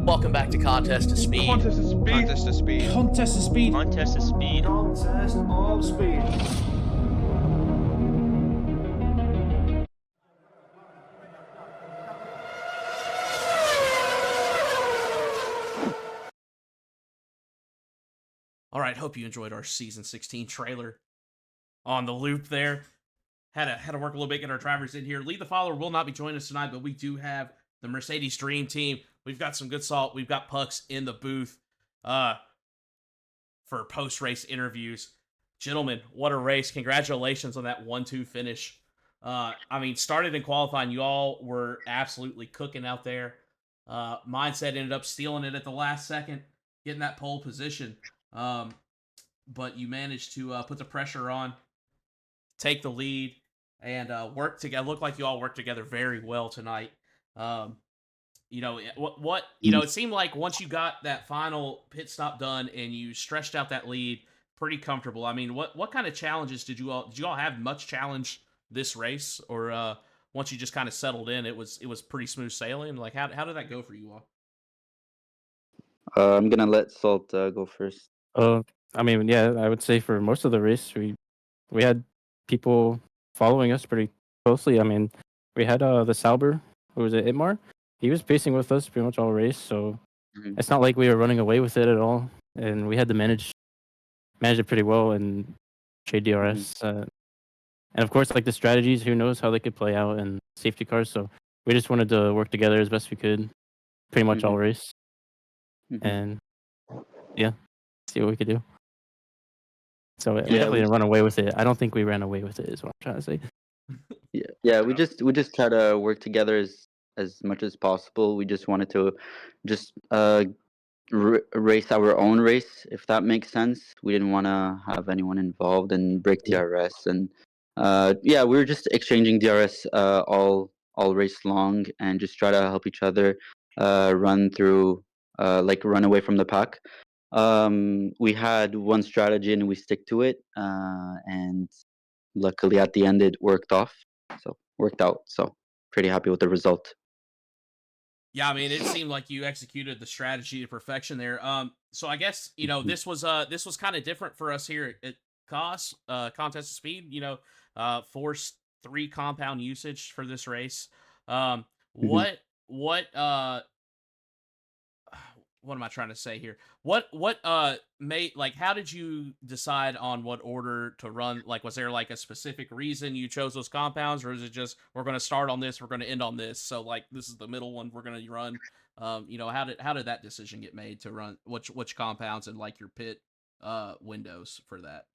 Speaker 1: Welcome back to Contest of Speed.
Speaker 6: Contest of speed.
Speaker 2: Contest of speed.
Speaker 6: Contest of speed.
Speaker 3: Contest of speed.
Speaker 6: Contest of speed.
Speaker 1: All right, hope you enjoyed our Season 16 trailer on the loop there. Had to work a little bit, get our drivers in here. Lead the Follower will not be joining us tonight, but we do have the Mercedes Dream Team. We've got some good salt. We've got Pucks in the booth for post-race interviews. Gentlemen, what a race. Congratulations on that 1-2 finish. I mean, started in qualifying. You all were absolutely cooking out there. Mindset ended up stealing it at the last second, getting that pole position. But you managed to put the pressure on, take the lead, and worked together. Looked like you all worked together very well tonight. Um, what
Speaker 2: Mhm.
Speaker 1: it seemed like once you got that final pit stop done and you stretched out that lead pretty comfortable. I mean, what kind of challenges did you all have much challenge this race, or once you just kind of settled in, it was pretty smooth sailing? Like how did that go for you all?
Speaker 2: I'm gonna let Salt go first.
Speaker 4: Uh, I mean, yeah, I would say for most of the race, we had people following us pretty closely. I mean, we had the Sauber, who was it, Itmar? He was pacing with us pretty much all race, so
Speaker 2: Mhm.
Speaker 4: it's not like we were running away with it at all, and we had to manage it pretty well in
Speaker 2: Mhm.
Speaker 4: JDRS. And of course, like the strategies, who knows how they could play out in safety cars. So we just wanted to work together as best we could, pretty much all
Speaker 2: Mhm.
Speaker 4: race,
Speaker 2: Mhm.
Speaker 4: and yeah, see what we could do. So we
Speaker 2: Yeah,
Speaker 4: definitely didn't run away with it. I don't think we ran away with it, is what I'm trying to say.
Speaker 2: yeah. We just try to work together as much as possible. We just wanted to just race our own race, if that makes sense. We didn't want to have anyone involved and break
Speaker 4: Yeah.
Speaker 2: DRS, and yeah, we were just exchanging DRS all race long, and just try to help each other run through, like run away from the pack. We had one strategy and we stick to it, and luckily at the end it worked out. So pretty happy with the result.
Speaker 1: Yeah, I mean, it seemed like you executed the strategy to perfection there. So I guess
Speaker 2: Mhm.
Speaker 1: this was kind of different for us here at Contest of Speed. Forced three compound usage for this race. Um,
Speaker 2: Mhm.
Speaker 1: what what am I trying to say here? What made, like, how did you decide on what order to run? Like, was there like a specific reason you chose those compounds, or is it just we're going to start on this, we're going to end on this? So like this is the middle one we're going to run. How did that decision get made to run which compounds and like your pit windows for that?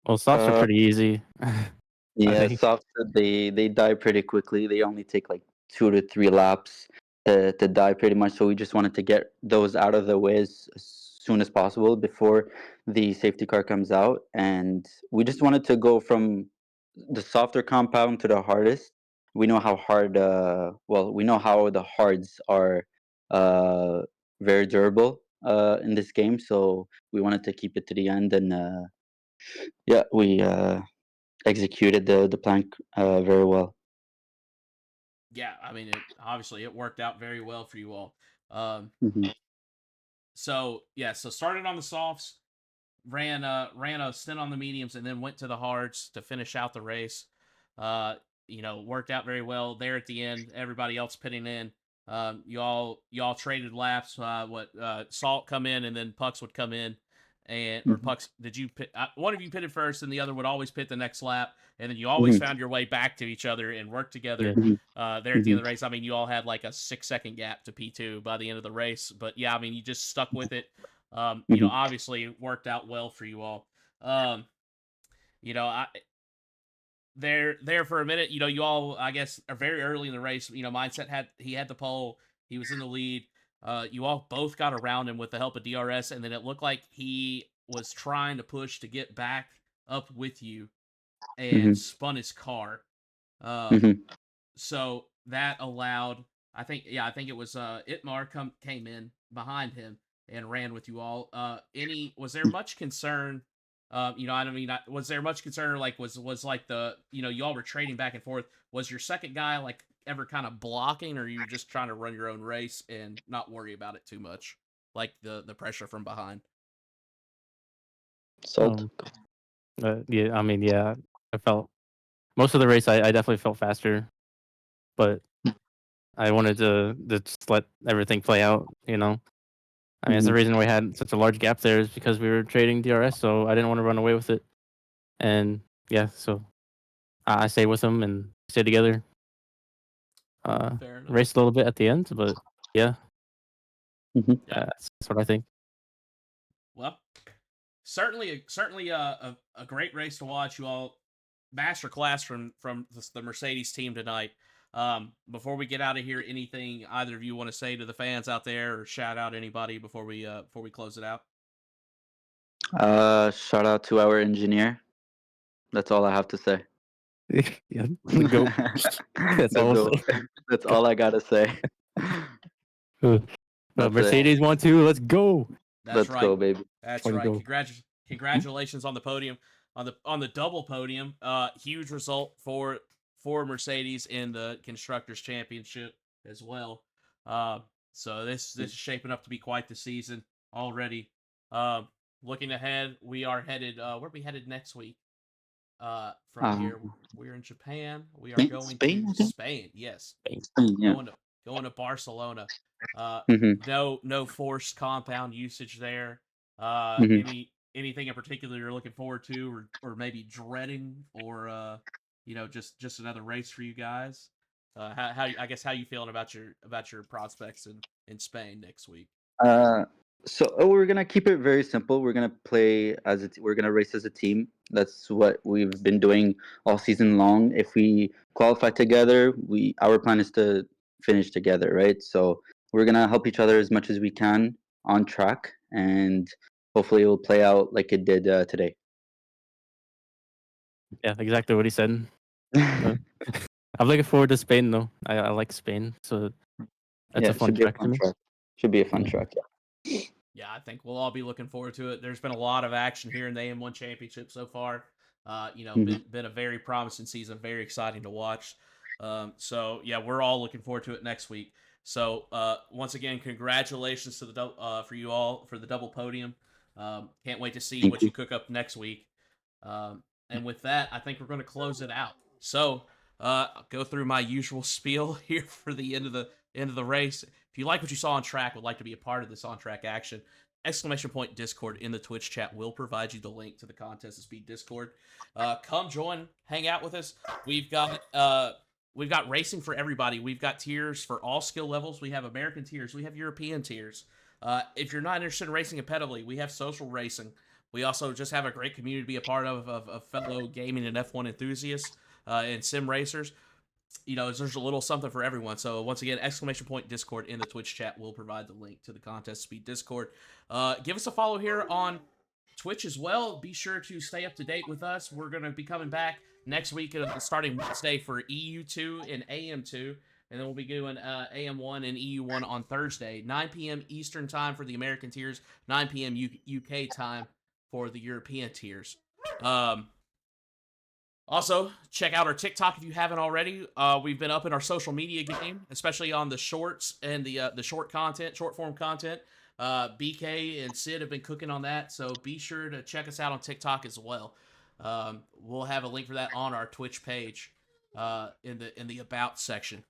Speaker 4: Well, softs are
Speaker 2: Uh,
Speaker 4: pretty easy, I
Speaker 2: Yeah,
Speaker 4: think.
Speaker 2: softs they die pretty quickly. They only take like 2 to 3 laps to die pretty much. So we just wanted to get those out of the way as soon as possible before the safety car comes out. And we just wanted to go from the softer compound to the hardest. We know how hard. Well, we know how the hards are uh, very durable in this game. So we wanted to keep it to the end. And yeah, we executed the plan very well.
Speaker 1: Yeah, I mean, it obviously it worked out very well for you all. Um,
Speaker 2: Mhm.
Speaker 1: so yeah, so started on the softs, ran a stint on the mediums, and then went to the hards to finish out the race. Uh, worked out very well there at the end. Everybody else pitting in. Y'all traded laps. What Salt come in, and then Pucks would come in, and or
Speaker 2: Mhm.
Speaker 1: Pucks, did you pit? One of you pitted first, and the other would always pit the next lap, and then you always
Speaker 2: Mhm.
Speaker 1: found your way back to each other and worked
Speaker 4: Yeah.
Speaker 1: together.
Speaker 2: Mhm.
Speaker 1: There at the end
Speaker 2: Mhm.
Speaker 1: of the race, I mean, you all had like a 6 second gap to P2 by the end of the race, but yeah, I mean, you just stuck with it.
Speaker 2: Mhm.
Speaker 1: Obviously it worked out well for you all. Um, I there for a minute, you all, I guess, are very early in the race. Mindset had the pole, he was in the lead. You all both got around him with the help of DRS, and then it looked like he was trying to push to get back up with you and
Speaker 2: Mhm.
Speaker 1: spun his car. Um,
Speaker 2: Mhm.
Speaker 1: so that allowed, I think it was Itmar came in behind him and ran with you all. Any Was there much concern? I don't mean, was there much concern, or like was like the you all were trading back and forth? Was your second guy like ever kind of blocking, or you just trying to run your own race and not worry about it too much, like the pressure from behind?
Speaker 2: Salt.
Speaker 4: Um, yeah, I mean, yeah, I felt most of the race. I definitely felt faster, but I wanted to just let everything play out. I mean, it's the
Speaker 2: Mhm.
Speaker 4: reason we had such a large gap there is because we were trading DRS, so I didn't want to run away with it. And yeah, so I stayed with him and stayed together.
Speaker 1: Fair enough.
Speaker 4: Raced a little bit at the end, but yeah,
Speaker 2: Mhm.
Speaker 1: Yeah.
Speaker 4: that's what I think.
Speaker 1: Well, certainly a great race to watch. You all master class from the Mercedes team tonight. Before we get out of here, anything either of you want to say to the fans out there, or shout out anybody before we close it out?
Speaker 2: Shout out to our engineer. That's all I have to say.
Speaker 4: Yeah, go. That's
Speaker 2: Let's
Speaker 4: all.
Speaker 2: go. That's all I gotta say. That's it.
Speaker 4: Mercedes 1-2. Let's go.
Speaker 1: That's
Speaker 2: Let's
Speaker 1: right.
Speaker 2: go, baby.
Speaker 1: That's
Speaker 4: Way to
Speaker 1: right.
Speaker 4: go.
Speaker 1: Congratulations on the podium, on the double podium. Huge result for Mercedes in the constructors championship as well. So this is shaping up to be quite the season already. Looking ahead, we are headed. Where are we headed next week? From here, we're in Japan. We are going
Speaker 2: Spain, I
Speaker 1: to
Speaker 2: think?
Speaker 1: Spain. Yes,
Speaker 2: Spain, yeah.
Speaker 1: going to Barcelona.
Speaker 2: Mhm.
Speaker 1: No forced compound usage there.
Speaker 2: Mhm.
Speaker 1: Anything in particular you're looking forward to, or maybe dreading, or just another race for you guys. How I guess how you feeling about your prospects in Spain next week?
Speaker 2: Uh, we're gonna keep it very simple. We're gonna play we're gonna race as a team. That's what we've been doing all season long. If we qualify together, our plan is to finish together, right? So we're gonna help each other as much as we can on track, and hopefully it will play out like it did today.
Speaker 4: Yeah, exactly what he said. I'm looking forward to Spain though. I like Spain, so that's
Speaker 2: Yeah,
Speaker 4: a
Speaker 2: it
Speaker 4: fun
Speaker 2: should be a
Speaker 4: track to
Speaker 2: fun
Speaker 4: me.
Speaker 2: track. Should be a fun
Speaker 4: Yeah.
Speaker 2: track. Yeah.
Speaker 1: Yeah, I think we'll all be looking forward to it. There's been a lot of action here in the AM1 Championship so far.
Speaker 2: Mhm.
Speaker 1: Been a very promising season, very exciting to watch. So yeah, we're all looking forward to it next week. So once again, congratulations to for you all for the double podium. Can't wait to see
Speaker 2: Thank
Speaker 1: what you
Speaker 2: you.
Speaker 1: cook up next week. And with that, I think we're going to close it out. So I'll go through my usual spiel here for the end of the race. If you like what you saw on track, would like to be a part of this on track action, ! Discord in the Twitch chat will provide you the link to the Contest of Speed Discord. Come join, hang out with us. We've got racing for everybody. We've got tiers for all skill levels. We have American tiers. We have European tiers. If you're not interested in racing competitively, we have social racing. We also just have a great community to be a part of fellow gaming and F1 enthusiasts and sim racers. There's a little something for everyone. So once again, ! Discord in the Twitch chat will provide the link to the Contest Speed Discord. Give us a follow here on Twitch as well. Be sure to stay up to date with us. We're going to be coming back next week, starting Wednesday for EU2 and AM2. And then we'll be doing AM1 and EU1 on Thursday, 9 p.m. Eastern time for the American tiers, 9 p.m. UK time for the European tiers. Also, check out our TikTok if you haven't already. We've been up in our social media game, especially on the shorts and the short form content. BK and Sid have been cooking on that, so be sure to check us out on TikTok as well. We'll have a link for that on our Twitch page in the About section.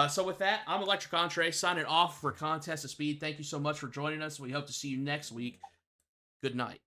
Speaker 1: So with that, I'm Electric Entree signing off for Contest of Speed. Thank you so much for joining us. We hope to see you next week. Good night.